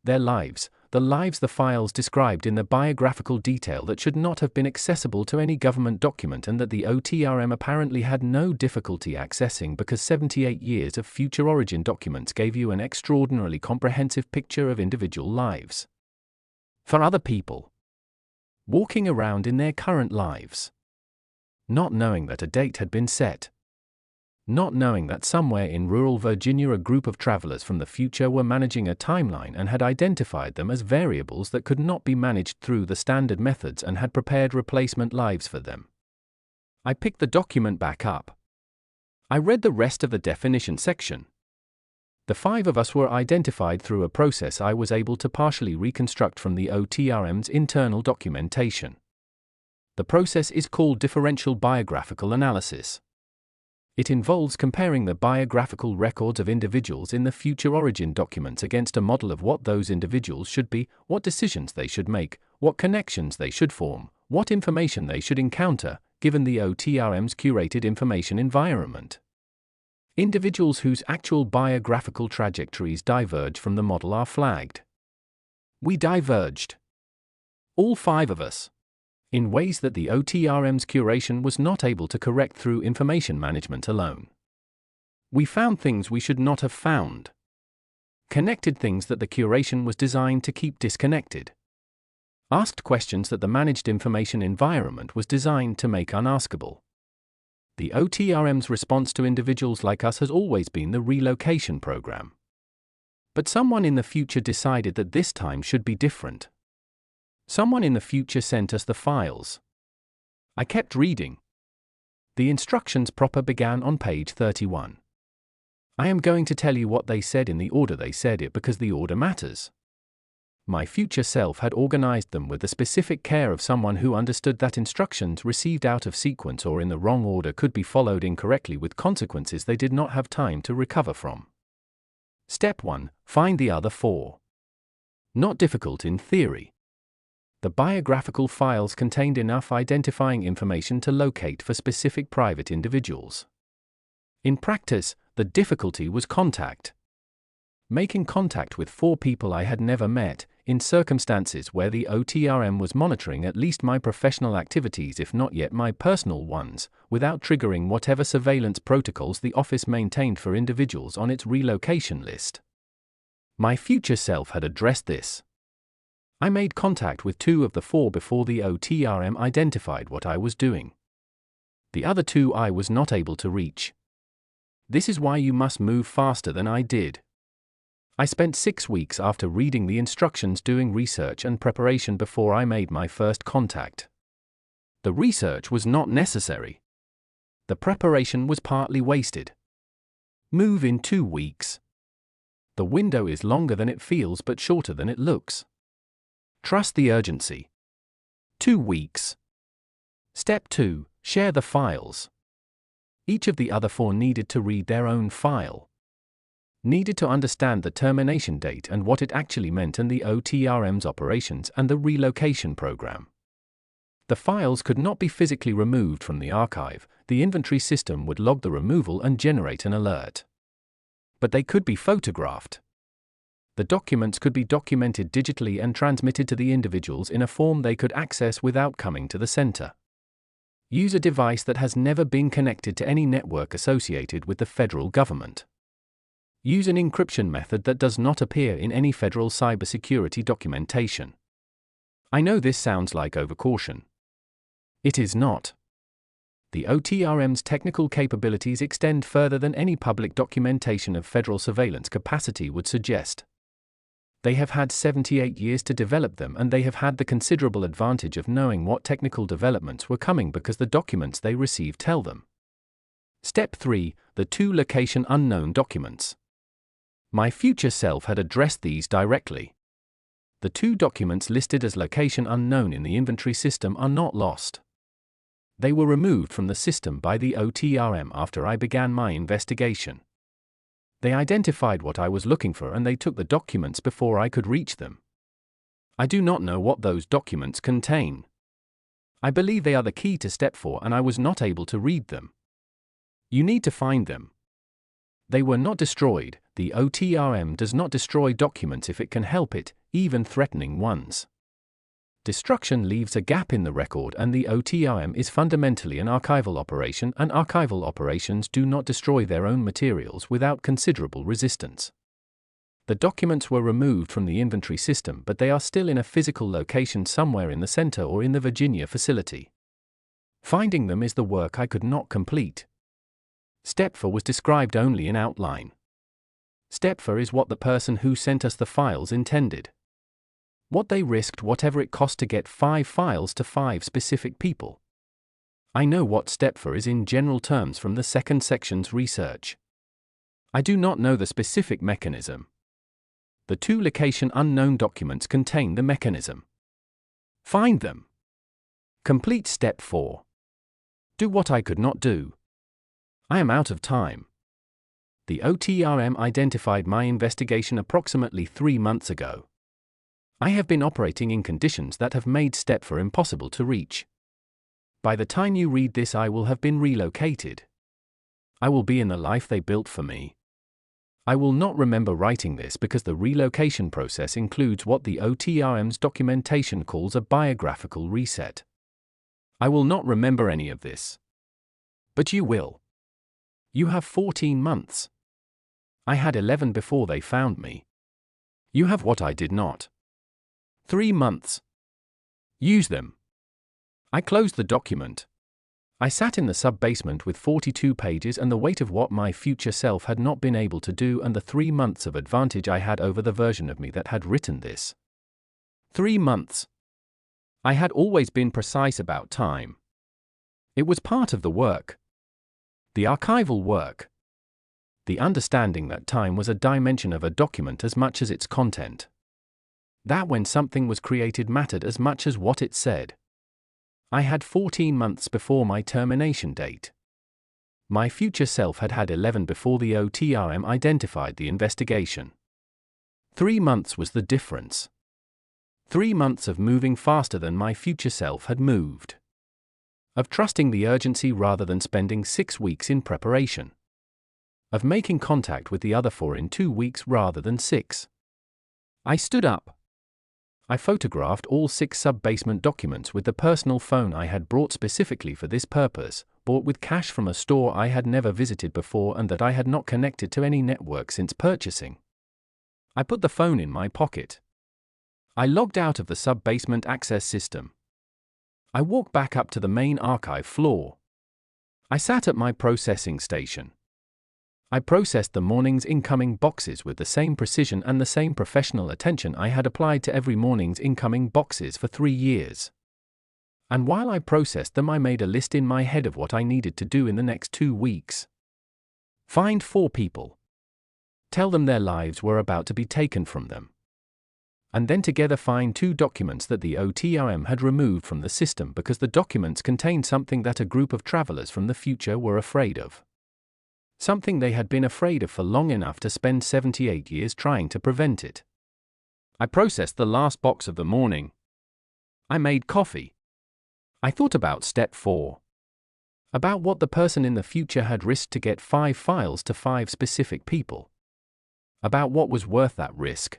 Their lives, the lives the files described in the biographical detail that should not have been accessible to any government document and that the OTRM apparently had no difficulty accessing because 78 years of future origin documents gave you an extraordinarily comprehensive picture of individual lives. For other people. Walking around in their current lives. Not knowing that a date had been set. Not knowing that somewhere in rural Virginia a group of travelers from the future were managing a timeline and had identified them as variables that could not be managed through the standard methods and had prepared replacement lives for them. I picked the document back up. I read the rest of the definition section. The 5 of us were identified through a process I was able to partially reconstruct from the OTRM's internal documentation. The process is called differential biographical analysis. It involves comparing the biographical records of individuals in the future origin documents against a model of what those individuals should be, what decisions they should make, what connections they should form, what information they should encounter, given the OTRM's curated information environment. Individuals whose actual biographical trajectories diverge from the model are flagged. We diverged. All 5 of us. In ways that the OTRM's curation was not able to correct through information management alone. We found things we should not have found. Connected things that the curation was designed to keep disconnected. Asked questions that the managed information environment was designed to make unaskable. The OTRM's response to individuals like us has always been the relocation program. But someone in the future decided that this time should be different. Someone in the future sent us the files. I kept reading. The instructions proper began on page 31. I am going to tell you what they said in the order they said it because the order matters. My future self had organized them with the specific care of someone who understood that instructions received out of sequence or in the wrong order could be followed incorrectly with consequences they did not have time to recover from. Step 1. Find the other 4. Not difficult in theory. The biographical files contained enough identifying information to locate for specific private individuals. In practice, the difficulty was contact. Making contact with 4 people I had never met, in circumstances where the OTRM was monitoring at least my professional activities if not yet my personal ones, without triggering whatever surveillance protocols the office maintained for individuals on its relocation list. My future self had addressed this. I made contact with 2 of the 4 before the OTRM identified what I was doing. The other 2 I was not able to reach. This is why you must move faster than I did. I spent 6 weeks after reading the instructions doing research and preparation before I made my first contact. The research was not necessary. The preparation was partly wasted. Move in 2 weeks. The window is longer than it feels but shorter than it looks. Trust the urgency. 2 weeks. Step 2. Share the files. Each of the other 4 needed to read their own file. Needed to understand the termination date and what it actually meant and the OTRM's operations and the relocation program. The files could not be physically removed from the archive, the inventory system would log the removal and generate an alert. But they could be photographed. The documents could be documented digitally and transmitted to the individuals in a form they could access without coming to the center. Use a device that has never been connected to any network associated with the federal government. Use an encryption method that does not appear in any federal cybersecurity documentation. I know this sounds like overcaution. It is not. The OTRM's technical capabilities extend further than any public documentation of federal surveillance capacity would suggest. They have had 78 years to develop them and they have had the considerable advantage of knowing what technical developments were coming because the documents they receive tell them. Step 3. The 2 location unknown documents. My future self had addressed these directly. The 2 documents listed as location unknown in the inventory system are not lost. They were removed from the system by the OTRM after I began my investigation. They identified what I was looking for and they took the documents before I could reach them. I do not know what those documents contain. I believe they are the key to step 4 and I was not able to read them. You need to find them. They were not destroyed. The OTRM does not destroy documents if it can help it, even threatening ones. Destruction leaves a gap in the record and the OTRM is fundamentally an archival operation and archival operations do not destroy their own materials without considerable resistance. The documents were removed from the inventory system but they are still in a physical location somewhere in the center or in the Virginia facility. Finding them is the work I could not complete. Step 4 was described only in outline. Step 4 is what the person who sent us the files intended. What they risked whatever it cost to get 5 files to 5 specific people. I know what step 4 is in general terms from the second section's research. I do not know the specific mechanism. The 2 location unknown documents contain the mechanism. Find them. Complete step 4. Do what I could not do. I am out of time. The OTRM identified my investigation approximately 3 months ago. I have been operating in conditions that have made step 4 impossible to reach. By the time you read this, I will have been relocated. I will be in the life they built for me. I will not remember writing this because the relocation process includes what the OTRM's documentation calls a biographical reset. I will not remember any of this. But you will. You have 14 months. I had 11 before they found me. You have what I did not. 3 months. Use them. I closed the document. I sat in the sub-basement with 42 pages and the weight of what my future self had not been able to do and the 3 months of advantage I had over the version of me that had written this. 3 months. I had always been precise about time. It was part of the work. The archival work. The understanding that time was a dimension of a document as much as its content. That when something was created mattered as much as what it said. I had 14 months before my termination date. My future self had had 11 before the OTRM identified the investigation. 3 months was the difference. 3 months of moving faster than my future self had moved. Of trusting the urgency rather than spending 6 weeks in preparation. Of making contact with the other 4 in 2 weeks rather than 6. I stood up. I photographed all 6 sub-basement documents with the personal phone I had brought specifically for this purpose, bought with cash from a store I had never visited before and that I had not connected to any network since purchasing. I put the phone in my pocket. I logged out of the sub-basement access system. I walked back up to the main archive floor. I sat at my processing station. I processed the morning's incoming boxes with the same precision and the same professional attention I had applied to every morning's incoming boxes for 3 years. And while I processed them, I made a list in my head of what I needed to do in the next 2 weeks. Find 4 people. Tell them their lives were about to be taken from them. And then together find 2 documents that the OTRM had removed from the system because the documents contained something that a group of travelers from the future were afraid of. Something they had been afraid of for long enough to spend 78 years trying to prevent it. I processed the last box of the morning. I made coffee. I thought about step 4. About what the person in the future had risked to get 5 files to 5 specific people. About what was worth that risk.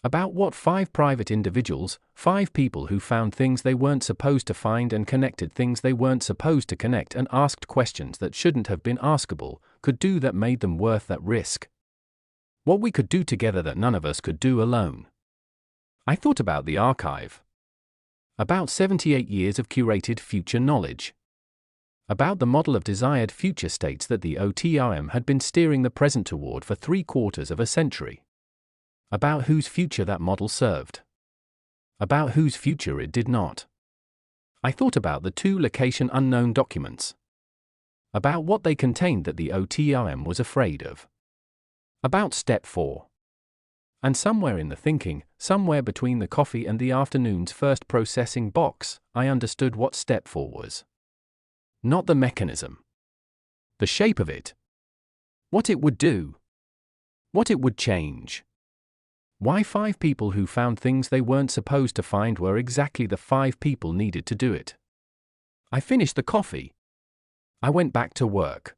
About what 5 private individuals, 5 people who found things they weren't supposed to find and connected things they weren't supposed to connect and asked questions that shouldn't have been askable, could do that made them worth that risk. What we could do together that none of us could do alone. I thought about the archive. About 78 years of curated future knowledge. About the model of desired future states that the OTRM had been steering the present toward for 3/4 of a century. About whose future that model served. About whose future it did not. I thought about the 2 location unknown documents. About what they contained that the OTRM was afraid of. About step 4. And somewhere in the thinking, somewhere between the coffee and the afternoon's first processing box, I understood what step 4 was. Not the mechanism. The shape of it. What it would do. What it would change. Why 5 people who found things they weren't supposed to find were exactly the 5 people needed to do it. I finished the coffee. I went back to work.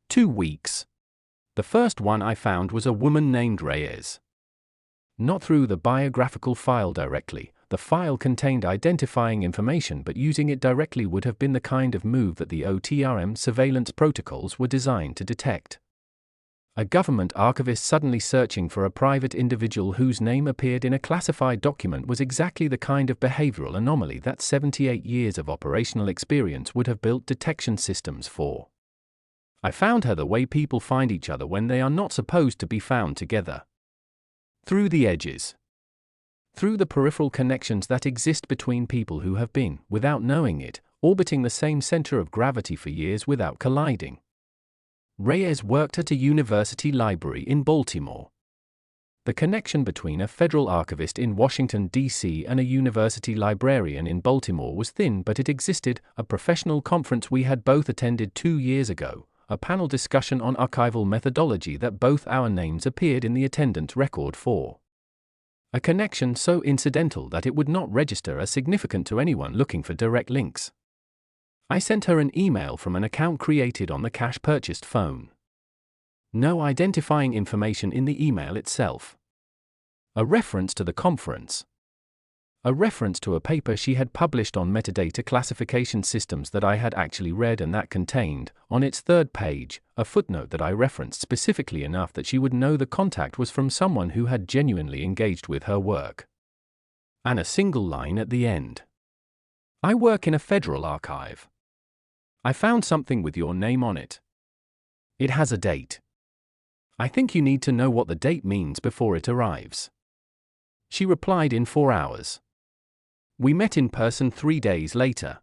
2 weeks. The first one I found was a woman named Reyes. Not through the biographical file directly. The file contained identifying information, but using it directly would have been the kind of move that the OTRM surveillance protocols were designed to detect. A government archivist suddenly searching for a private individual whose name appeared in a classified document was exactly the kind of behavioral anomaly that 78 years of operational experience would have built detection systems for. I found her the way people find each other when they are not supposed to be found together. Through the edges. Through the peripheral connections that exist between people who have been, without knowing it, orbiting the same center of gravity for years without colliding. Reyes worked at a university library in Baltimore. The connection between a federal archivist in Washington, D.C. and a university librarian in Baltimore was thin, but it existed. A professional conference we had both attended 2 years ago, a panel discussion on archival methodology that both our names appeared in the attendance record for. A connection so incidental that it would not register as significant to anyone looking for direct links. I sent her an email from an account created on the cash-purchased phone. No identifying information in the email itself. A reference to the conference. A reference to a paper she had published on metadata classification systems that I had actually read and that contained, on its 3rd page, a footnote that I referenced specifically enough that she would know the contact was from someone who had genuinely engaged with her work. And a single line at the end. I work in a federal archive. I found something with your name on it. It has a date. I think you need to know what the date means before it arrives. She replied in 4 hours. We met in person 3 days later.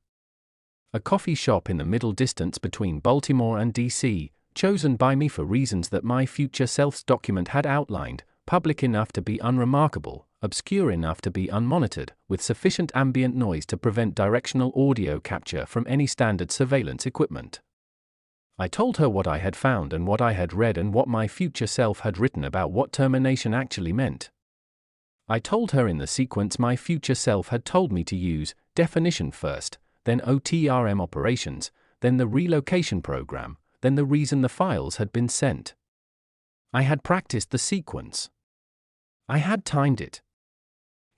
A coffee shop in the middle distance between Baltimore and D.C., chosen by me for reasons that my future self's document had outlined, public enough to be unremarkable, obscure enough to be unmonitored, with sufficient ambient noise to prevent directional audio capture from any standard surveillance equipment. I told her what I had found and what I had read and what my future self had written about what termination actually meant. I told her in the sequence my future self had told me to use: definition first, then OTRM operations, then the relocation program, then the reason the files had been sent. I had practiced the sequence. I had timed it.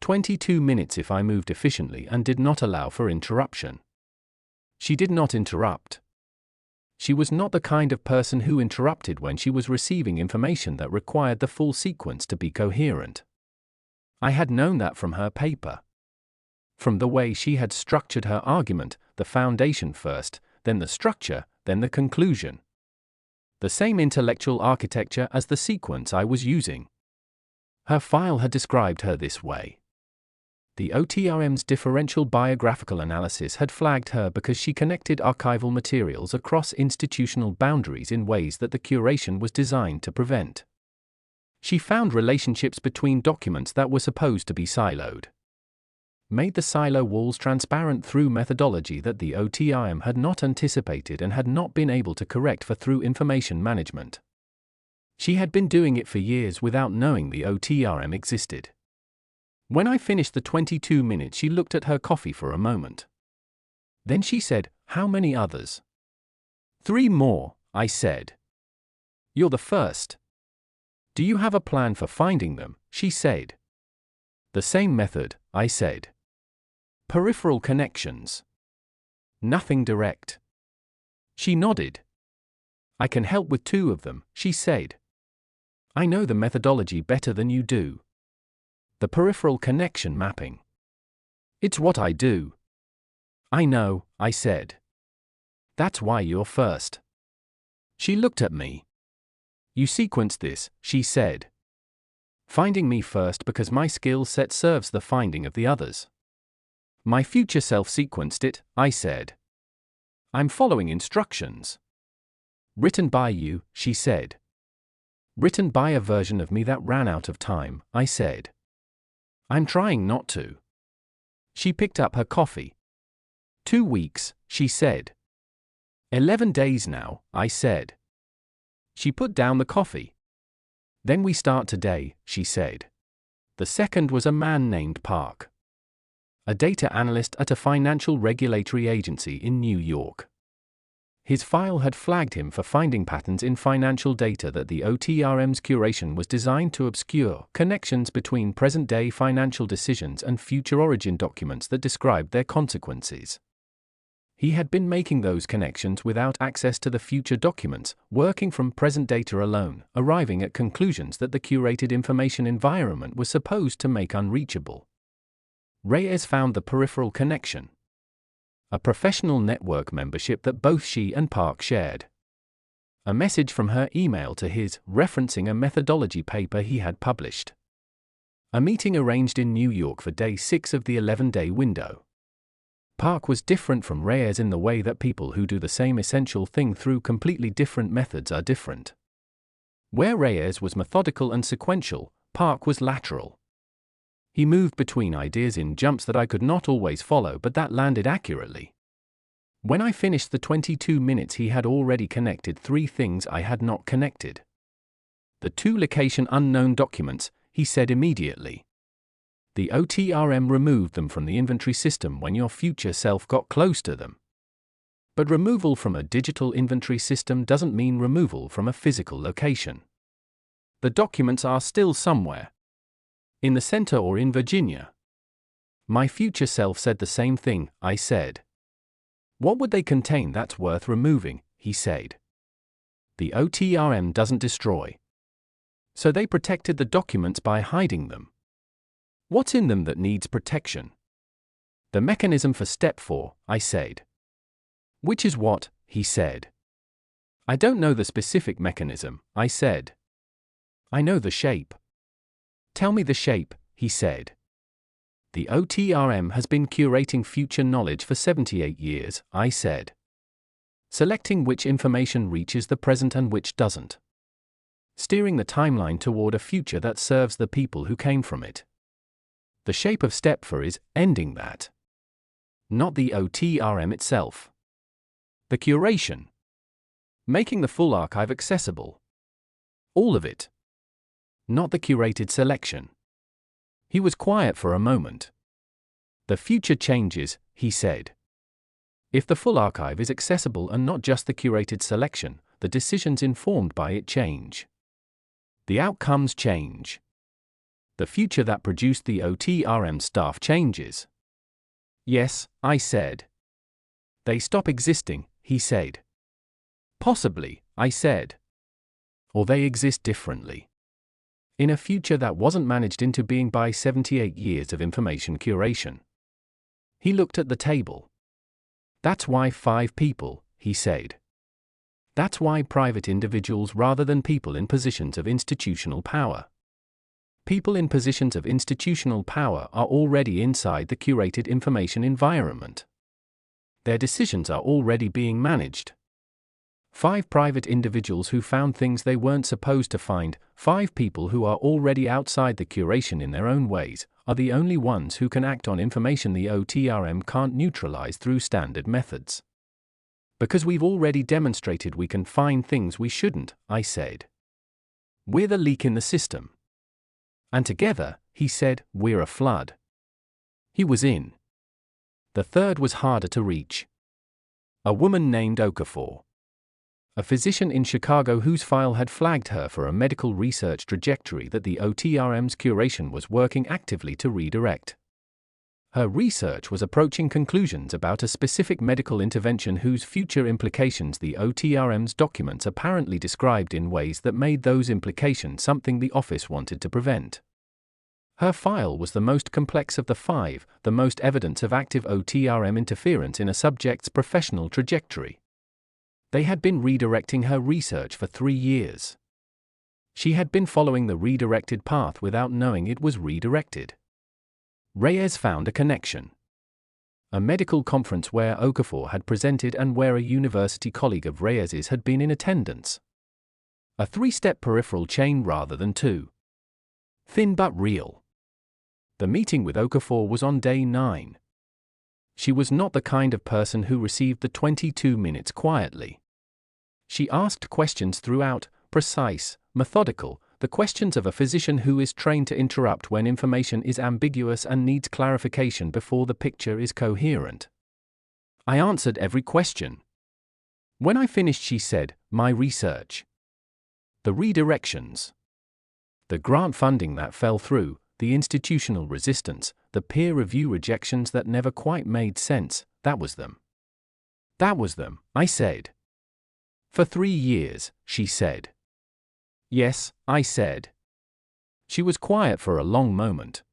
22 minutes if I moved efficiently and did not allow for interruption. She did not interrupt. She was not the kind of person who interrupted when she was receiving information that required the full sequence to be coherent. I had known that from her paper. From the way she had structured her argument, the foundation first, then the structure, then the conclusion. The same intellectual architecture as the sequence I was using. Her file had described her this way. The OTRM's differential biographical analysis had flagged her because she connected archival materials across institutional boundaries in ways that the curation was designed to prevent. She found relationships between documents that were supposed to be siloed. Made the silo walls transparent through methodology that the OTRM had not anticipated and had not been able to correct for through information management. She had been doing it for years without knowing the OTRM existed. When I finished the 22 minutes, she looked at her coffee for a moment. Then she said, "How many others?" 3 more, I said. "You're the first." "Do you have a plan for finding them?" she said. "The same method," I said. "Peripheral connections. Nothing direct." She nodded. "I can help with 2 of them," she said. "I know the methodology better than you do. The peripheral connection mapping. It's what I do." "I know," I said. "That's why you're first." She looked at me. "You sequence this," she said. "Finding me first because my skill set serves the finding of the others." "My future self sequenced it," I said. "I'm following instructions." "Written by you," she said. "Written by a version of me that ran out of time," I said. "I'm trying not to." She picked up her coffee. 2 weeks, she said. 11 days now, I said. She put down the coffee. "Then we start today," she said. The second was a man named Park. A data analyst at a financial regulatory agency in New York. His file had flagged him for finding patterns in financial data that the OTRM's curation was designed to obscure: connections between present-day financial decisions and future origin documents that described their consequences. He had been making those connections without access to the future documents, working from present data alone, arriving at conclusions that the curated information environment was supposed to make unreachable. Reyes found the peripheral connection. A professional network membership that both she and Park shared. A message from her email to his, referencing a methodology paper he had published. A meeting arranged in New York for day 6 of the 11-day window. Park was different from Reyes in the way that people who do the same essential thing through completely different methods are different. Where Reyes was methodical and sequential, Park was lateral. He moved between ideas in jumps that I could not always follow, but that landed accurately. When I finished the 22 minutes, he had already connected 3 things I had not connected. The 2 location unknown documents, he said immediately. The OTRM removed them from the inventory system when your future self got close to them. But removal from a digital inventory system doesn't mean removal from a physical location. The documents are still somewhere. In the center or in Virginia. My future self said the same thing, I said. What would they contain that's worth removing, he said. The OTRM doesn't destroy. So they protected the documents by hiding them. What's in them that needs protection? The mechanism for step 4, I said. Which is what, he said. I don't know the specific mechanism, I said. I know the shape. Tell me the shape, he said. The OTRM has been curating future knowledge for 78 years, I said. Selecting which information reaches the present and which doesn't. Steering the timeline toward a future that serves the people who came from it. The shape of step 4 is ending that. Not the OTRM itself. The curation. Making the full archive accessible. All of it. Not the curated selection. He was quiet for a moment. The future changes, he said. If the full archive is accessible and not just the curated selection, the decisions informed by it change. The outcomes change. The future that produced the OTRM staff changes. Yes, I said. They stop existing, he said. Possibly, I said. Or they exist differently. In a future that wasn't managed into being by 78 years of information curation. He looked at the table. That's why 5 people, he said. That's why private individuals rather than people in positions of institutional power. People in positions of institutional power are already inside the curated information environment. Their decisions are already being managed. 5 private individuals who found things they weren't supposed to find, 5 people who are already outside the curation in their own ways, are the only ones who can act on information the OTRM can't neutralize through standard methods. Because we've already demonstrated we can find things we shouldn't, I said. We're the leak in the system. And together, he said, we're a flood. He was in. The third was harder to reach. A woman named Okafor. A physician in Chicago whose file had flagged her for a medical research trajectory that the OTRM's curation was working actively to redirect. Her research was approaching conclusions about a specific medical intervention whose future implications the OTRM's documents apparently described in ways that made those implications something the office wanted to prevent. Her file was the most complex of the 5, the most evidence of active OTRM interference in a subject's professional trajectory. They had been redirecting her research for 3 years. She had been following the redirected path without knowing it was redirected. Reyes found a connection. A medical conference where Okafor had presented and where a university colleague of Reyes's had been in attendance. A 3-step peripheral chain rather than 2. Thin but real. The meeting with Okafor was on day 9. She was not the kind of person who received the 22 minutes quietly. She asked questions throughout, precise, methodical, the questions of a physician who is trained to interrupt when information is ambiguous and needs clarification before the picture is coherent. I answered every question. When I finished, she said, my research. The redirections. The grant funding that fell through, the institutional resistance, the peer review rejections that never quite made sense, that was them. That was them, I said. For 3 years, she said. Yes, I said. She was quiet for a long moment.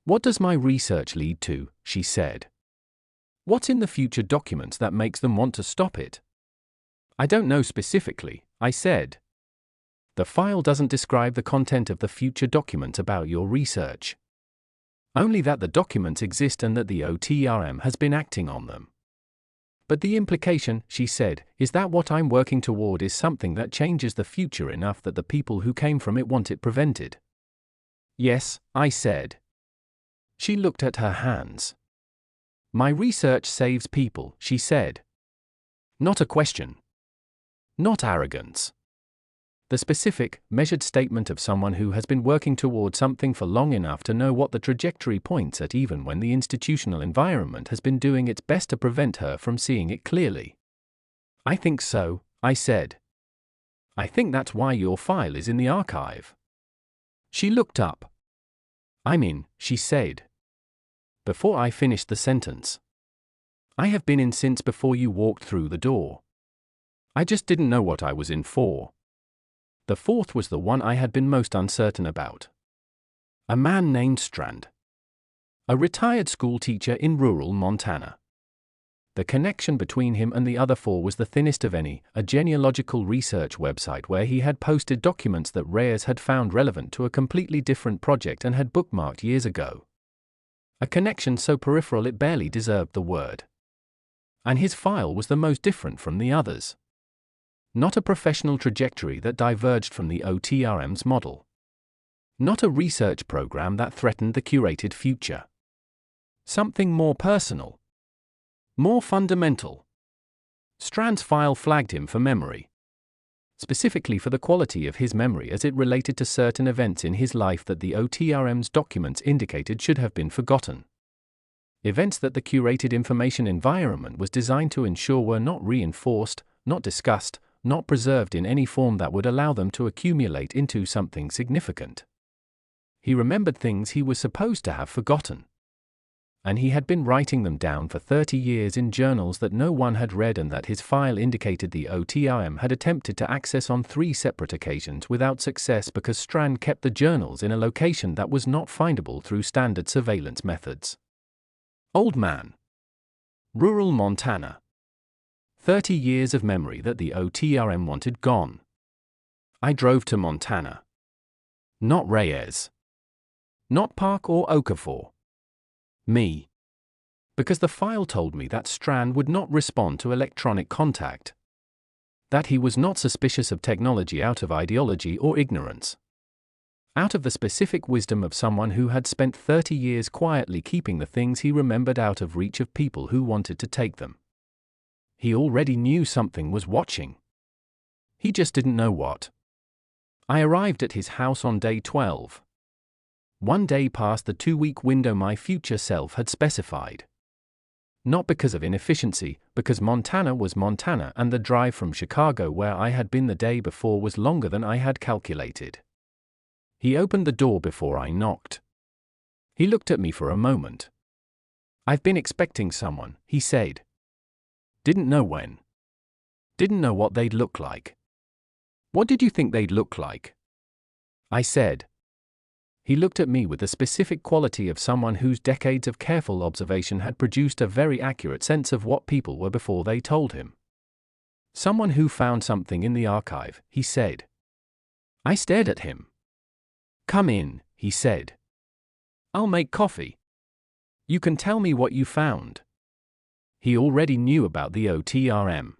What does my research lead to, she said. What's in the future documents that makes them want to stop it? I don't know specifically, I said. The file doesn't describe the content of the future document about your research. Only that the documents exist and that the OTRM has been acting on them. But the implication, she said, is that what I'm working toward is something that changes the future enough that the people who came from it want it prevented. Yes, I said. She looked at her hands. My research saves people, she said. Not a question. Not arrogance. The specific, measured statement of someone who has been working toward something for long enough to know what the trajectory points at, even when the institutional environment has been doing its best to prevent her from seeing it clearly. I think so, I said. I think that's why your file is in the archive. She looked up. I'm in, she said. Before I finished the sentence. I have been in since before you walked through the door. I just didn't know what I was in for. The fourth was the one I had been most uncertain about. A man named Strand. A retired school teacher in rural Montana. The connection between him and the other four was the thinnest of any, a genealogical research website where he had posted documents that Reyes had found relevant to a completely different project and had bookmarked years ago. A connection so peripheral it barely deserved the word. And his file was the most different from the others. Not a professional trajectory that diverged from the OTRM's model. Not a research program that threatened the curated future. Something more personal. More fundamental. Strand's file flagged him for memory. Specifically for the quality of his memory as it related to certain events in his life that the OTRM's documents indicated should have been forgotten. Events that the curated information environment was designed to ensure were not reinforced, not discussed, not preserved in any form that would allow them to accumulate into something significant. He remembered things he was supposed to have forgotten. And he had been writing them down for 30 years in journals that no one had read and that his file indicated the OTRM had attempted to access on 3 separate occasions without success because Strand kept the journals in a location that was not findable through standard surveillance methods. Old man. Rural Montana. 30 years of memory that the OTRM wanted gone. I drove to Montana. Not Reyes. Not Park or Okafor. Me. Because the file told me that Strand would not respond to electronic contact. That he was not suspicious of technology out of ideology or ignorance. Out of the specific wisdom of someone who had spent 30 years quietly keeping the things he remembered out of reach of people who wanted to take them. He already knew something was watching. He just didn't know what. I arrived at his house on day 12. One day past the 2-week window my future self had specified. Not because of inefficiency, because Montana was Montana and the drive from Chicago where I had been the day before was longer than I had calculated. He opened the door before I knocked. He looked at me for a moment. I've been expecting someone, he said. Didn't know when. Didn't know what they'd look like. What did you think they'd look like? I said. He looked at me with the specific quality of someone whose decades of careful observation had produced a very accurate sense of what people were before they told him. Someone who found something in the archive, he said. I stared at him. Come in, he said. I'll make coffee. You can tell me what you found. He already knew about the OTRM.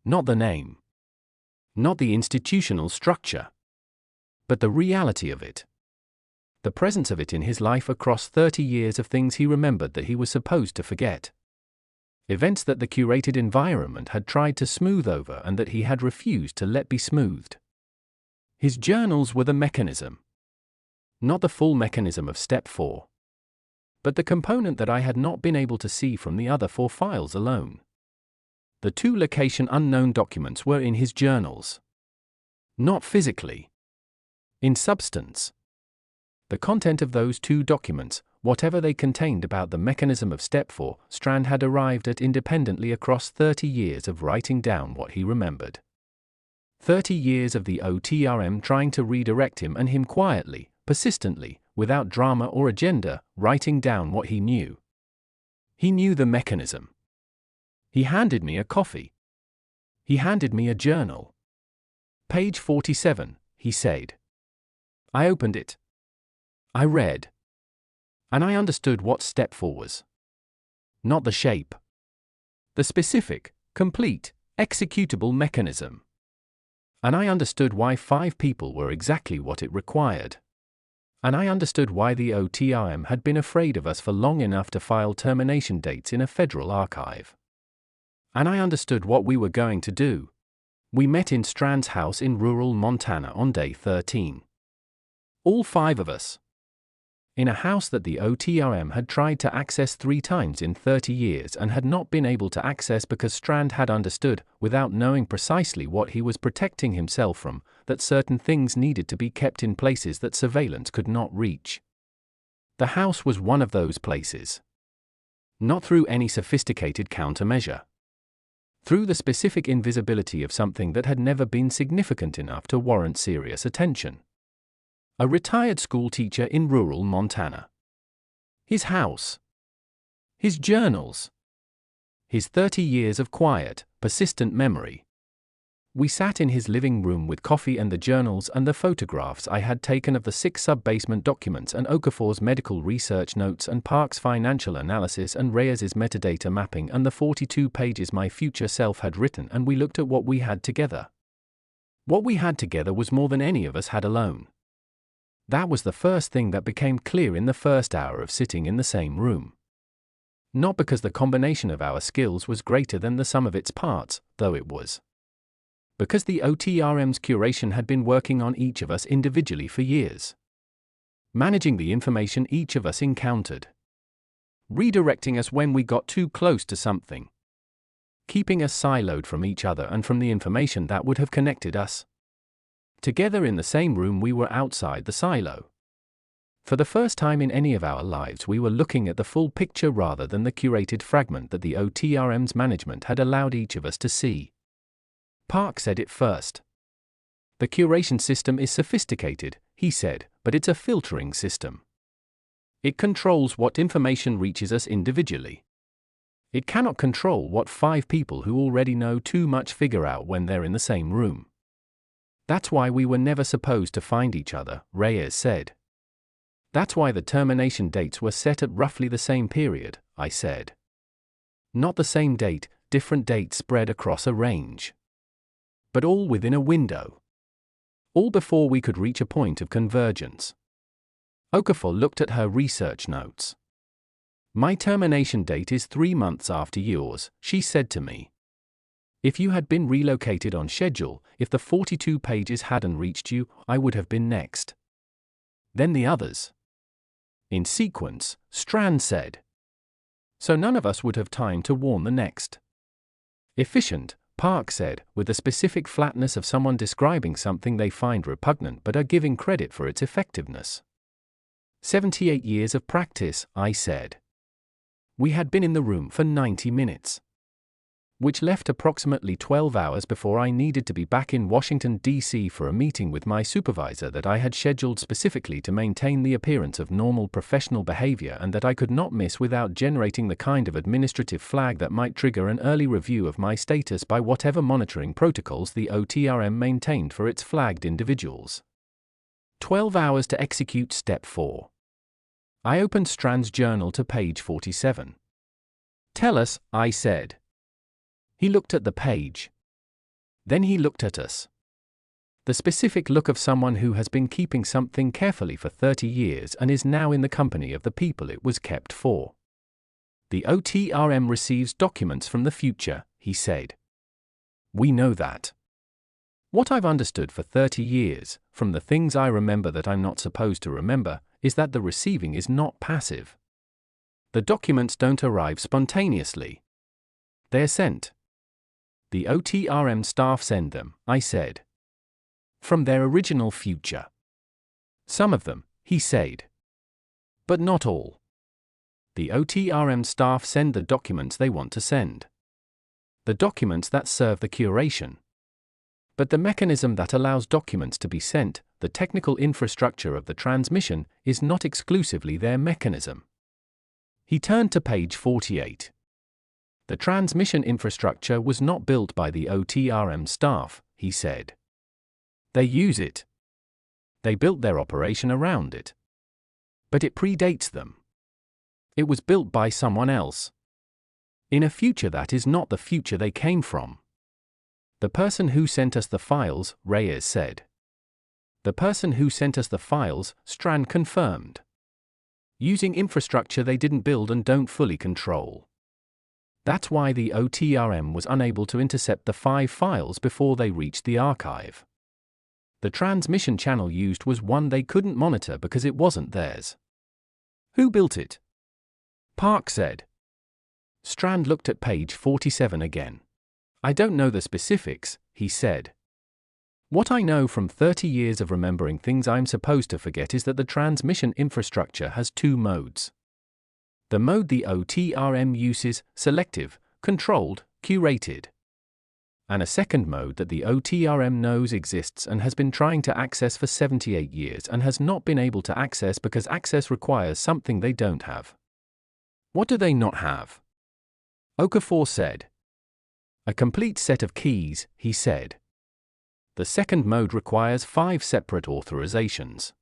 Not the name. Not the institutional structure. But the reality of it. The presence of it in his life across 30 years of things he remembered that he was supposed to forget. Events that the curated environment had tried to smooth over and that he had refused to let be smoothed. His journals were the mechanism. Not the full mechanism of Step 4. But the component that I had not been able to see from the other 4 files alone. The 2 location unknown documents were in his journals. Not physically. In substance. The content of those 2 documents, whatever they contained about the mechanism of Step 4, Strand had arrived at independently across 30 years of writing down what he remembered. 30 years of the OTRM trying to redirect him and him quietly, persistently, without drama or agenda, writing down what he knew. He knew the mechanism. He handed me a coffee. He handed me a journal. Page 47, he said. I opened it. I read. And I understood what Step 4 was. Not the shape. The specific, complete, executable mechanism. And I understood why 5 people were exactly what it required. And I understood why the OTRM had been afraid of us for long enough to file termination dates in a federal archive. And I understood what we were going to do. We met in Strand's house in rural Montana on day 13. All 5 of us. In a house that the OTRM had tried to access 3 times in 30 years and had not been able to access because Strand had understood, without knowing precisely what he was protecting himself from, that certain things needed to be kept in places that surveillance could not reach. The house was one of those places. Not through any sophisticated countermeasure. Through the specific invisibility of something that had never been significant enough to warrant serious attention. A retired school teacher in rural Montana. His house. His journals. His 30 years of quiet, persistent memory. We sat in his living room with coffee and the journals and the photographs I had taken of the 6 sub-basement documents and Okafor's medical research notes and Park's financial analysis and Reyes's metadata mapping and the 42 pages my future self had written, and we looked at what we had together. What we had together was more than any of us had alone. That was the first thing that became clear in the first hour of sitting in the same room. Not because the combination of our skills was greater than the sum of its parts, though it was. Because the OTRM's curation had been working on each of us individually for years. Managing the information each of us encountered. Redirecting us when we got too close to something. Keeping us siloed from each other and from the information that would have connected us. Together in the same room, we were outside the silo. For the first time in any of our lives, we were looking at the full picture rather than the curated fragment that the OTRM's management had allowed each of us to see. Park said it first. The curation system is sophisticated, he said, but it's a filtering system. It controls what information reaches us individually. It cannot control what 5 people who already know too much figure out when they're in the same room. That's why we were never supposed to find each other, Reyes said. That's why the termination dates were set at roughly the same period, I said. Not the same date, different dates spread across a range. But all within a window. All before we could reach a point of convergence. Okafor looked at her research notes. My termination date is 3 months after yours, she said to me. If you had been relocated on schedule, if the 42 pages hadn't reached you, I would have been next. Then the others. In sequence, Strand said. So none of us would have time to warn the next. Efficient, Park said, with the specific flatness of someone describing something they find repugnant but are giving credit for its effectiveness. 78 years of practice, I said. We had been in the room for 90 minutes. Which left approximately 12 hours before I needed to be back in Washington, D.C. for a meeting with my supervisor that I had scheduled specifically to maintain the appearance of normal professional behavior and that I could not miss without generating the kind of administrative flag that might trigger an early review of my status by whatever monitoring protocols the OTRM maintained for its flagged individuals. 12 hours to execute Step 4. I opened Strand's journal to page 47. Tell us, I said. He looked at the page. Then he looked at us. The specific look of someone who has been keeping something carefully for 30 years and is now in the company of the people it was kept for. The OTRM receives documents from the future, he said. We know that. What I've understood for 30 years, from the things I remember that I'm not supposed to remember, is that the receiving is not passive. The documents don't arrive spontaneously. They're sent. The OTRM staff send them, I said. From their original future. Some of them, he said. But not all. The OTRM staff send the documents they want to send. The documents that serve the curation. But the mechanism that allows documents to be sent, the technical infrastructure of the transmission, is not exclusively their mechanism. He turned to page 48. The transmission infrastructure was not built by the OTRM staff, he said. They use it. They built their operation around it. But it predates them. It was built by someone else. In a future that is not the future they came from. The person who sent us the files, Reyes said. The person who sent us the files, Strand confirmed. Using infrastructure they didn't build and don't fully control. That's why the OTRM was unable to intercept the 5 files before they reached the archive. The transmission channel used was one they couldn't monitor because it wasn't theirs. Who built it? Park said. Strand looked at page 47 again. I don't know the specifics, he said. What I know from 30 years of remembering things I'm supposed to forget is that the transmission infrastructure has 2 modes. The mode the OTRM uses, selective, controlled, curated. And a second mode that the OTRM knows exists and has been trying to access for 78 years and has not been able to access because access requires something they don't have. What do they not have? Okafor said. A complete set of keys, he said. The second mode requires 5 separate authorizations.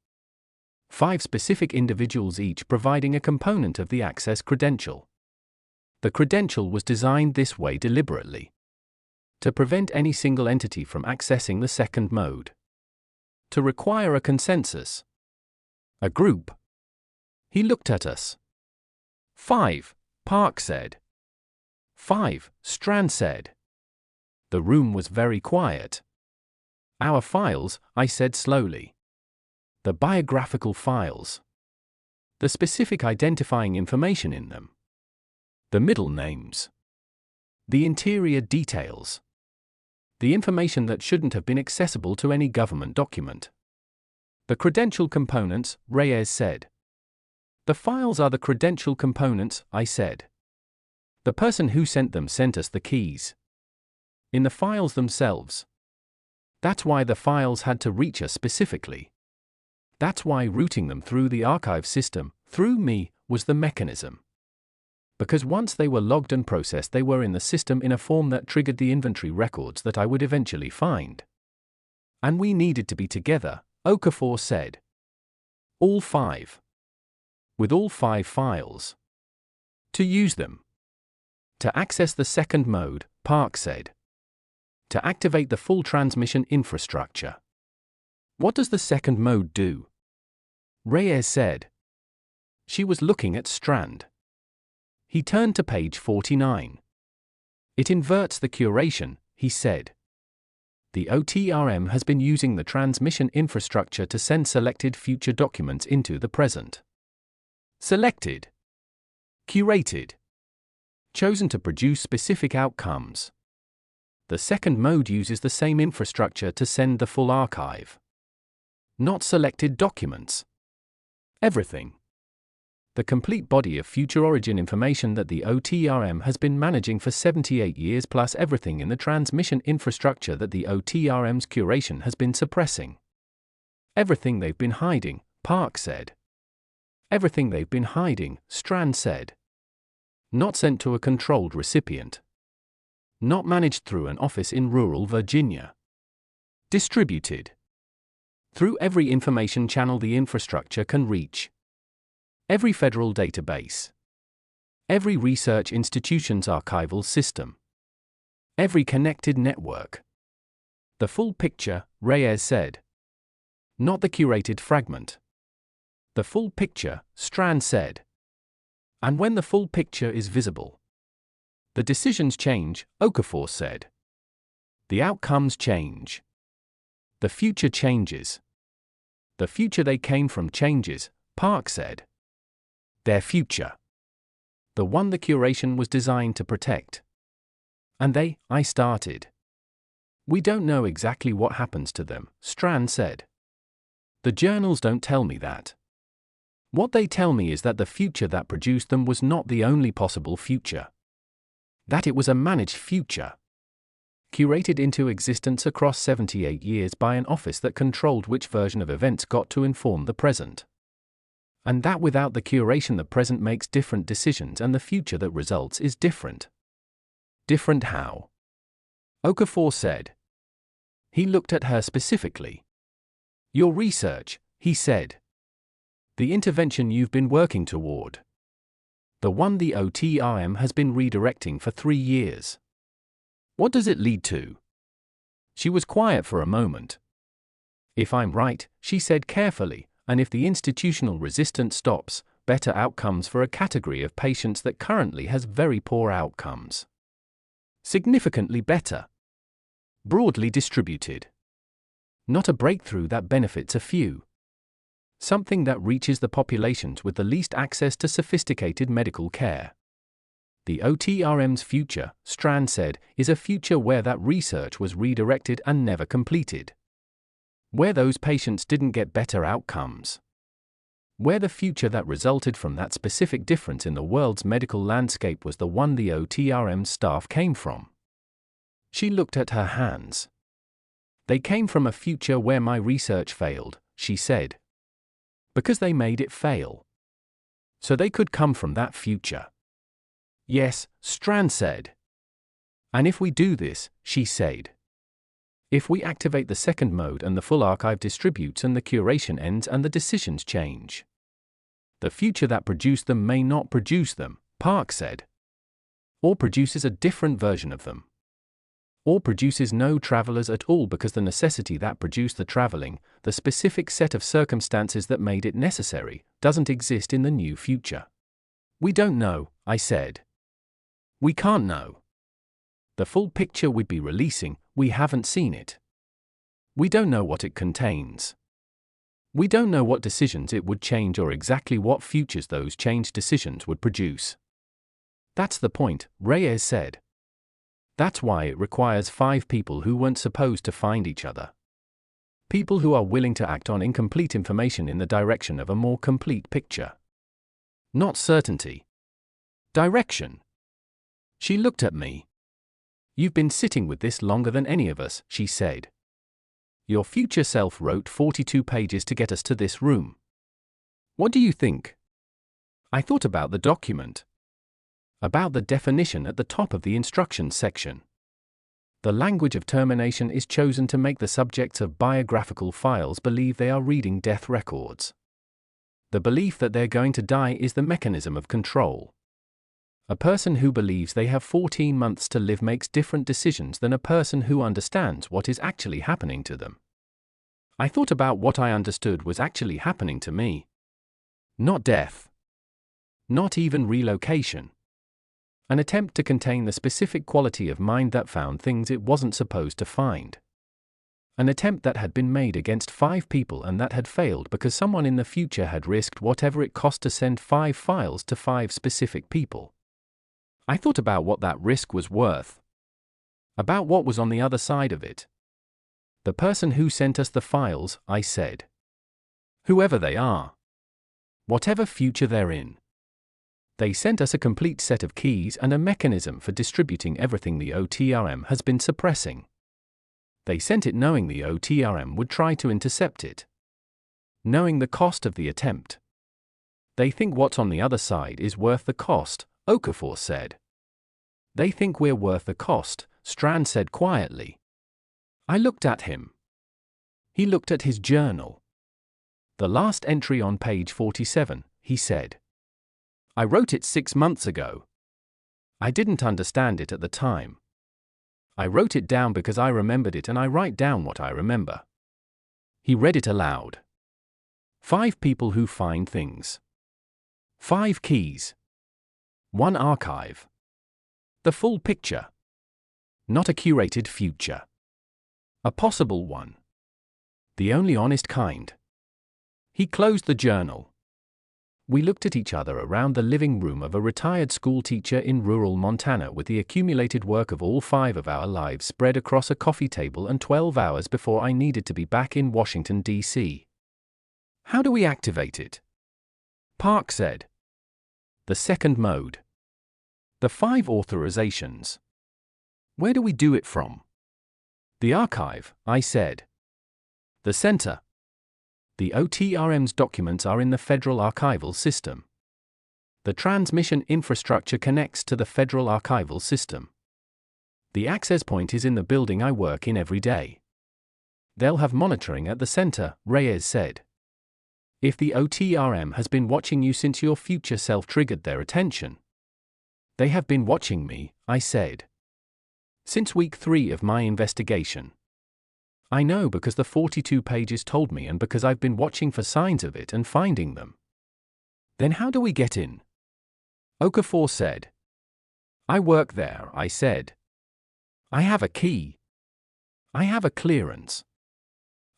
5 specific individuals each providing a component of the access credential. The credential was designed this way deliberately. To prevent any single entity from accessing the second mode. To require a consensus. A group. He looked at us. 5, Park said. 5, Strand said. The room was very quiet. Our files, I said slowly. The biographical files. The specific identifying information in them. The middle names. The interior details. The information that shouldn't have been accessible to any government document. The credential components, Reyes said. The files are the credential components, I said. The person who sent them sent us the keys. In the files themselves. That's why the files had to reach us specifically. That's why routing them through the archive system, through me, was the mechanism. Because once they were logged and processed, they were in the system in a form that triggered the inventory records that I would eventually find. And we needed to be together, Okafor said. All 5. With all 5 files. To use them. To access the second mode, Park said. To activate the full transmission infrastructure. What does the second mode do? Reyes said. She was looking at Strand. He turned to page 49. It inverts the curation, he said. The OTRM has been using the transmission infrastructure to send selected future documents into the present. Selected. Curated. Chosen to produce specific outcomes. The second mode uses the same infrastructure to send the full archive. Not selected documents. Everything. The complete body of future origin information that the OTRM has been managing for 78 years plus everything in the transmission infrastructure that the OTRM's curation has been suppressing. Everything they've been hiding, Park said. Everything they've been hiding, Strand said. Not sent to a controlled recipient. Not managed through an office in rural Virginia. Distributed. Through every information channel the infrastructure can reach. Every federal database. Every research institution's archival system. Every connected network. The full picture, Reyes said. Not the curated fragment. The full picture, Strand said. And when the full picture is visible, the decisions change, Okafor said. The outcomes change. The future changes. The future they came from changes, Park said. Their future. The one the curation was designed to protect. And I started. We don't know exactly what happens to them, Strand said. The journals don't tell me that. What they tell me is that the future that produced them was not the only possible future. That it was a managed future. Curated into existence across 78 years by an office that controlled which version of events got to inform the present. And that without the curation the present makes different decisions and the future that results is different. Different how? Okafor said. He looked at her specifically. Your research, he said. The intervention you've been working toward. The one the OTRM has been redirecting for 3 years. What does it lead to? She was quiet for a moment. If I'm right, she said carefully, and if the institutional resistance stops, better outcomes for a category of patients that currently has very poor outcomes. Significantly better. Broadly distributed. Not a breakthrough that benefits a few. Something that reaches the populations with the least access to sophisticated medical care. The OTRM's future, Strand said, is a future where that research was redirected and never completed. Where those patients didn't get better outcomes. Where the future that resulted from that specific difference in the world's medical landscape was the one the OTRM's staff came from. She looked at her hands. They came from a future where my research failed, she said. Because they made it fail. So they could come from that future. Yes, Strand said. And if we do this, she said. If we activate the second mode and the full archive distributes and the curation ends and the decisions change. The future that produced them may not produce them, Park said. Or produces a different version of them. Or produces no travelers at all because the necessity that produced the traveling, the specific set of circumstances that made it necessary, doesn't exist in the new future. We don't know, I said. We can't know. The full picture we'd be releasing, we haven't seen it. We don't know what it contains. We don't know what decisions it would change or exactly what futures those changed decisions would produce. That's the point, Reyes said. That's why it requires 5 people who weren't supposed to find each other. People who are willing to act on incomplete information in the direction of a more complete picture. Not certainty. Direction. She looked at me. You've been sitting with this longer than any of us, she said. Your future self wrote 42 pages to get us to this room. What do you think? I thought about the document. About the definition at the top of the instructions section. The language of termination is chosen to make the subjects of biographical files believe they are reading death records. The belief that they're going to die is the mechanism of control. A person who believes they have 14 months to live makes different decisions than a person who understands what is actually happening to them. I thought about what I understood was actually happening to me. Not death. Not even relocation. An attempt to contain the specific quality of mind that found things it wasn't supposed to find. An attempt that had been made against 5 people and that had failed because someone in the future had risked whatever it cost to send 5 files to 5 specific people. I thought about what that risk was worth. About what was on the other side of it. The person who sent us the files, I said. Whoever they are. Whatever future they're in. They sent us a complete set of keys and a mechanism for distributing everything the OTRM has been suppressing. They sent it knowing the OTRM would try to intercept it. Knowing the cost of the attempt. They think what's on the other side is worth the cost, Okafor said. They think we're worth the cost, Strand said quietly. I looked at him. He looked at his journal. The last entry on page 47, he said. I wrote it 6 months ago. I didn't understand it at the time. I wrote it down because I remembered it and I write down what I remember. He read it aloud. 5 people who find things. 5 keys. 1 archive. The full picture. Not a curated future. A possible one. The only honest kind. He closed the journal. We looked at each other around the living room of a retired school teacher in rural Montana with the accumulated work of all 5 of our lives spread across a coffee table and 12 hours before I needed to be back in Washington, D.C. How do we activate it? Park said. The second mode. The 5 authorizations. Where do we do it from? The archive, I said. The center. The OTRM's documents are in the federal archival system. The transmission infrastructure connects to the federal archival system. The access point is in the building I work in every day. They'll have monitoring at the center, Reyes said. If the OTRM has been watching you since your future self triggered their attention. They have been watching me, I said. Since week 3 of my investigation. I know because the 42 pages told me and because I've been watching for signs of it and finding them. Then how do we get in? Okafor said. I work there, I said. I have a key. I have a clearance.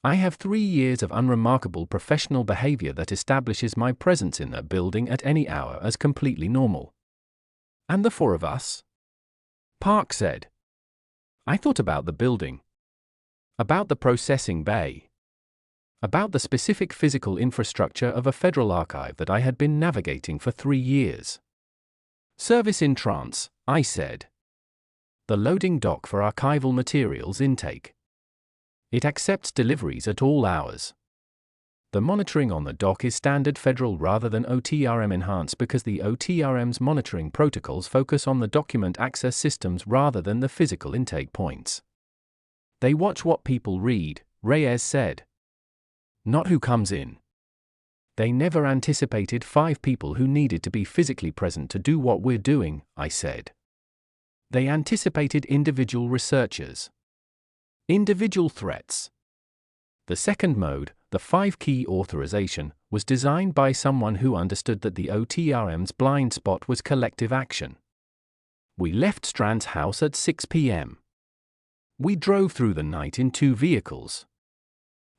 I have 3 years of unremarkable professional behavior that establishes my presence in that building at any hour as completely normal. And the 4 of us? Park said. I thought about the building. About the processing bay. About the specific physical infrastructure of a federal archive that I had been navigating for 3 years. Service in trance, I said. The loading dock for archival materials intake. It accepts deliveries at all hours. The monitoring on the dock is standard federal rather than OTRM enhanced because the OTRM's monitoring protocols focus on the document access systems rather than the physical intake points. They watch what people read, Reyes said. Not who comes in. They never anticipated 5 people who needed to be physically present to do what we're doing, I said. They anticipated individual researchers. Individual threats. The second mode, the 5-key authorization, was designed by someone who understood that the OTRM's blind spot was collective action. We left Strand's house at 6 p.m. We drove through the night in 2 vehicles.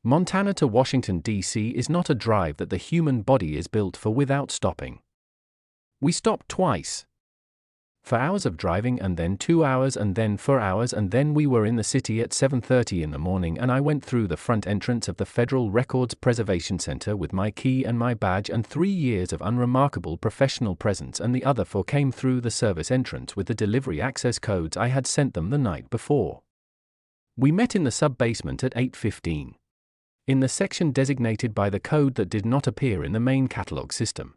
Montana to Washington, D.C. is not a drive that the human body is built for without stopping. We stopped twice. For hours of driving and then 2 hours and then 4 hours and then we were in the city at 7:30 in the morning and I went through the front entrance of the Federal Records Preservation Center with my key and my badge and 3 years of unremarkable professional presence and the other 4 came through the service entrance with the delivery access codes I had sent them the night before. We met in the sub-basement at 8:15. In the section designated by the code that did not appear in the main catalog system.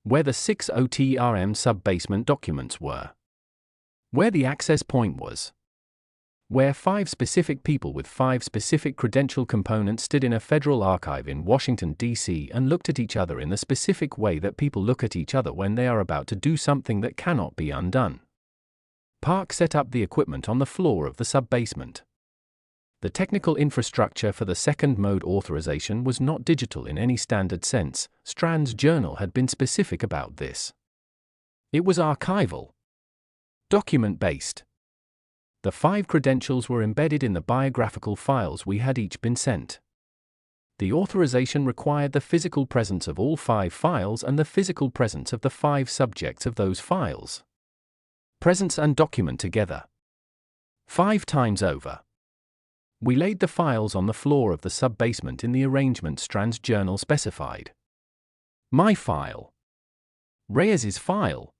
Where the 6 OTRM sub-basement documents were. Where the access point was. Where 5 specific people with 5 specific credential components stood in a federal archive in Washington, D.C. and looked at each other in the specific way that people look at each other when they are about to do something that cannot be undone. Park set up the equipment on the floor of the sub-basement. The technical infrastructure for the second mode authorization was not digital in any standard sense. Strand's journal had been specific about this. It was archival. Document-based. The 5 credentials were embedded in the biographical files we had each been sent. The authorization required the physical presence of all 5 files and the physical presence of the 5 subjects of those files. Presence and document together. 5 times over. We laid the files on the floor of the sub-basement in the arrangement Strand's journal specified. My file. Reyes's file.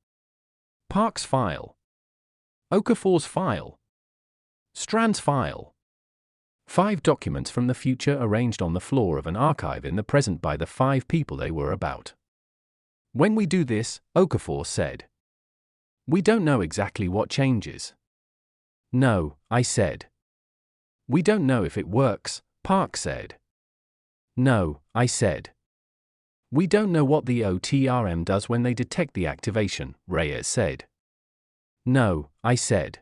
Park's file. Okafor's file. Strand's file. 5 documents from the future arranged on the floor of an archive in the present by the 5 people they were about. When we do this, Okafor said. We don't know exactly what changes. No, I said. We don't know if it works, Park said. No, I said. We don't know what the OTRM does when they detect the activation, Reyes said. No, I said.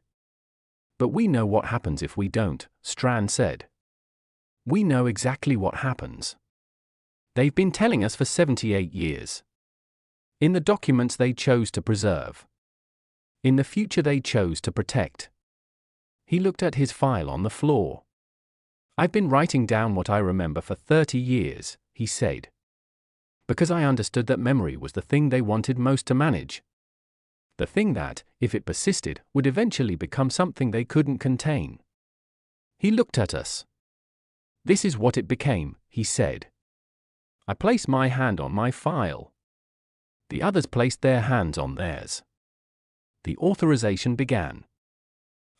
But we know what happens if we don't, Strand said. We know exactly what happens. They've been telling us for 78 years. In the documents they chose to preserve. In the future they chose to protect. He looked at his file on the floor. I've been writing down what I remember for 30 years, he said. Because I understood that memory was the thing they wanted most to manage. The thing that, if it persisted, would eventually become something they couldn't contain. He looked at us. This is what it became, he said. I placed my hand on my file. The others placed their hands on theirs. The authorization began.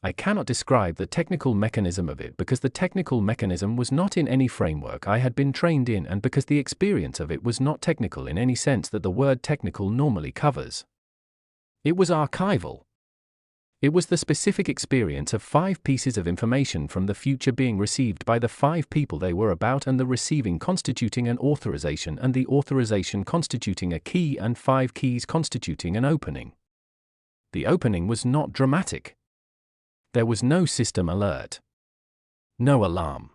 I cannot describe the technical mechanism of it because the technical mechanism was not in any framework I had been trained in and because the experience of it was not technical in any sense that the word technical normally covers. It was archival. It was the specific experience of 5 pieces of information from the future being received by the 5 people they were about and the receiving constituting an authorization and the authorization constituting a key and 5 keys constituting an opening. The opening was not dramatic. There was no system alert. No alarm.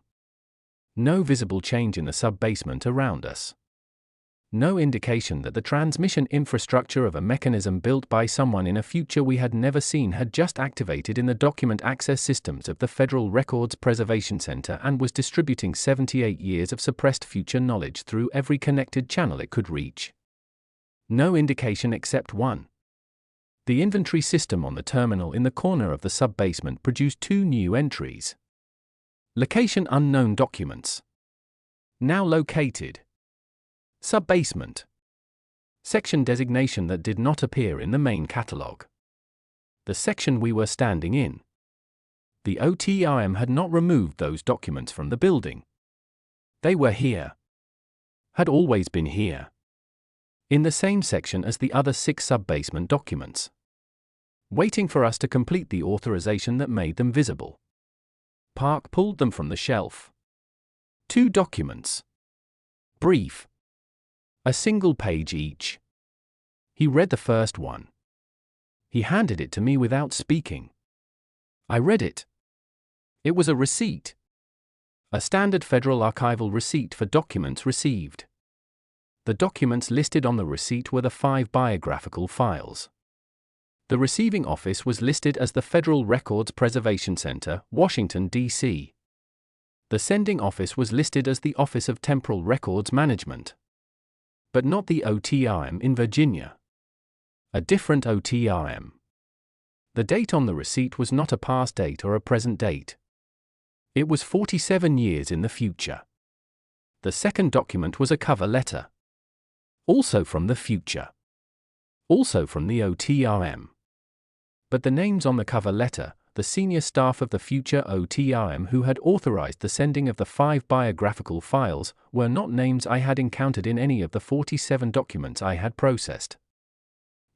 No visible change in the sub-basement around us. No indication that the transmission infrastructure of a mechanism built by someone in a future we had never seen had just activated in the document access systems of the Federal Records Preservation Center and was distributing 78 years of suppressed future knowledge through every connected channel it could reach. No indication except one. The inventory system on the terminal in the corner of the sub-basement produced 2 new entries. Location unknown documents. Now located. Sub-basement. Section designation that did not appear in the main catalog. The section we were standing in. The OTRM had not removed those documents from the building. They were here. Had always been here. In the same section as the other 6 sub-basement documents. Waiting for us to complete the authorization that made them visible. Park pulled them from the shelf. 2 documents. Brief. A single page each. He read the first one. He handed it to me without speaking. I read it. It was a receipt. A standard federal archival receipt for documents received. The documents listed on the receipt were the 5 biographical files. The receiving office was listed as the Federal Records Preservation Center, Washington, D.C. The sending office was listed as the Office of Temporal Records Management. But not the OTRM in Virginia. A different OTRM. The date on the receipt was not a past date or a present date. It was 47 years in the future. The second document was a cover letter. Also from the future. Also from the OTRM. But the names on the cover letter, the senior staff of the future OTRM who had authorized the sending of the 5 biographical files, were not names I had encountered in any of the 47 documents I had processed.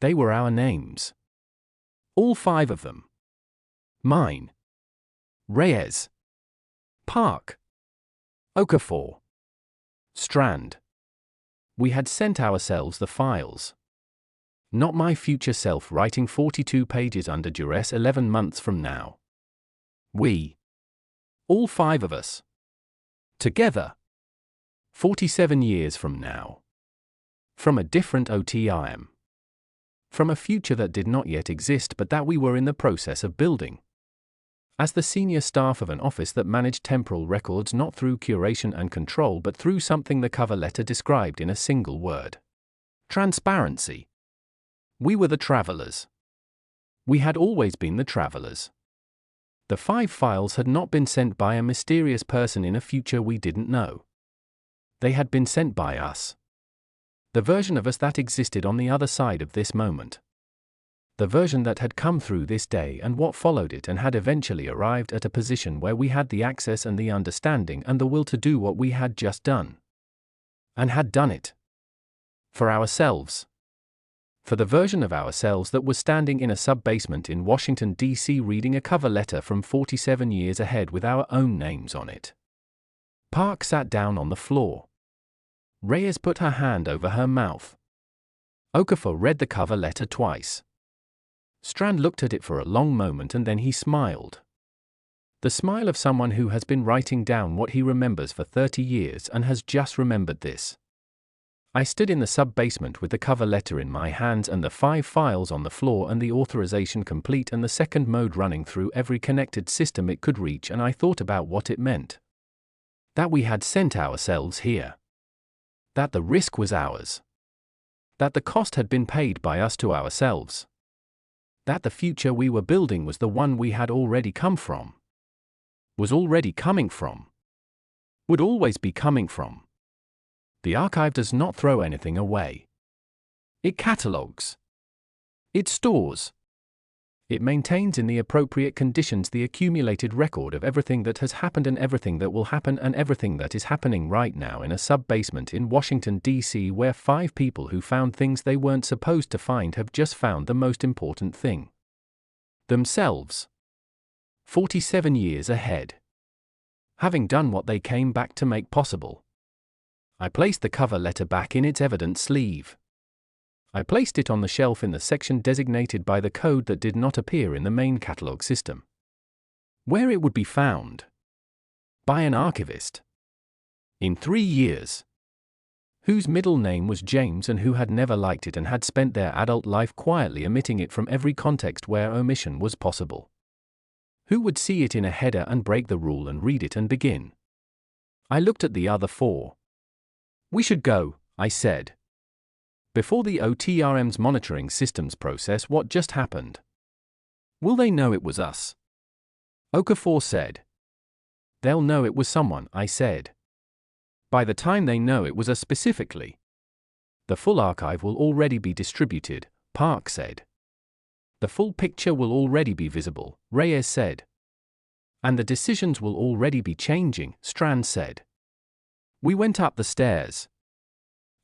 They were our names. All 5 of them. Mine. Reyes. Park. Okafor. Strand. We had sent ourselves the files. Not my future self writing 42 pages under duress 11 months from now. We. All 5 of us. Together. 47 years from now. From a different OTRM. From a future that did not yet exist but that we were in the process of building. As the senior staff of an office that managed temporal records not through curation and control but through something the cover letter described in a single word. Transparency. We were the travelers. We had always been the travelers. The 5 files had not been sent by a mysterious person in a future we didn't know. They had been sent by us. The version of us that existed on the other side of this moment. The version that had come through this day and what followed it and had eventually arrived at a position where we had the access and the understanding and the will to do what we had just done. And had done it. For ourselves. For the version of ourselves that was standing in a sub-basement in Washington, D.C. reading a cover letter from 47 years ahead with our own names on it. Park sat down on the floor. Reyes put her hand over her mouth. Okafor read the cover letter twice. Strand looked at it for a long moment and then he smiled. The smile of someone who has been writing down what he remembers for 30 years and has just remembered this. I stood in the sub-basement with the cover letter in my hands and the 5 files on the floor and the authorization complete and the second mode running through every connected system it could reach, and I thought about what it meant. That we had sent ourselves here. That the risk was ours. That the cost had been paid by us to ourselves. That the future we were building was the one we had already come from. Was already coming from. Would always be coming from. The archive does not throw anything away. It catalogs. It stores. It maintains in the appropriate conditions the accumulated record of everything that has happened and everything that will happen and everything that is happening right now in a sub-basement in Washington, D.C. where 5 people who found things they weren't supposed to find have just found the most important thing. Themselves. 47 years ahead. Having done what they came back to make possible. I placed the cover letter back in its evidence sleeve. I placed it on the shelf in the section designated by the code that did not appear in the main catalog system. Where it would be found. By an archivist. In 3 years. Whose middle name was James and who had never liked it and had spent their adult life quietly omitting it from every context where omission was possible. Who would see it in a header and break the rule and read it and begin? I looked at the other 4. We should go, I said. Before the OTRM's monitoring systems process what just happened. Will they know it was us? Okafor said. They'll know it was someone, I said. By the time they know it was us specifically. The full archive will already be distributed, Park said. The full picture will already be visible, Reyes said. And the decisions will already be changing, Strand said. We went up the stairs.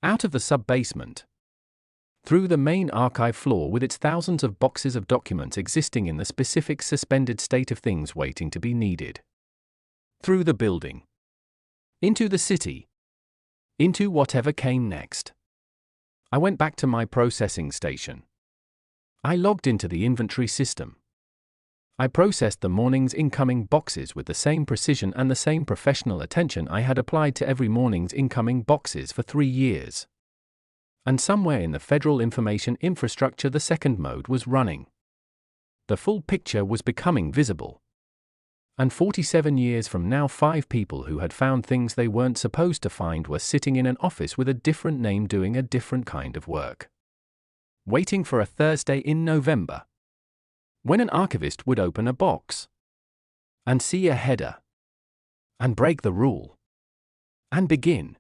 Out of the sub-basement. Through the main archive floor with its thousands of boxes of documents existing in the specific suspended state of things waiting to be needed. Through the building. Into the city. Into whatever came next. I went back to my processing station. I logged into the inventory system. I processed the morning's incoming boxes with the same precision and the same professional attention I had applied to every morning's incoming boxes for 3 years. And somewhere in the Federal Information Infrastructure the second mode was running. The full picture was becoming visible. And 47 years from now 5 people who had found things they weren't supposed to find were sitting in an office with a different name doing a different kind of work. Waiting for a Thursday in November. When an archivist would open a box. And see a header. And break the rule. And begin.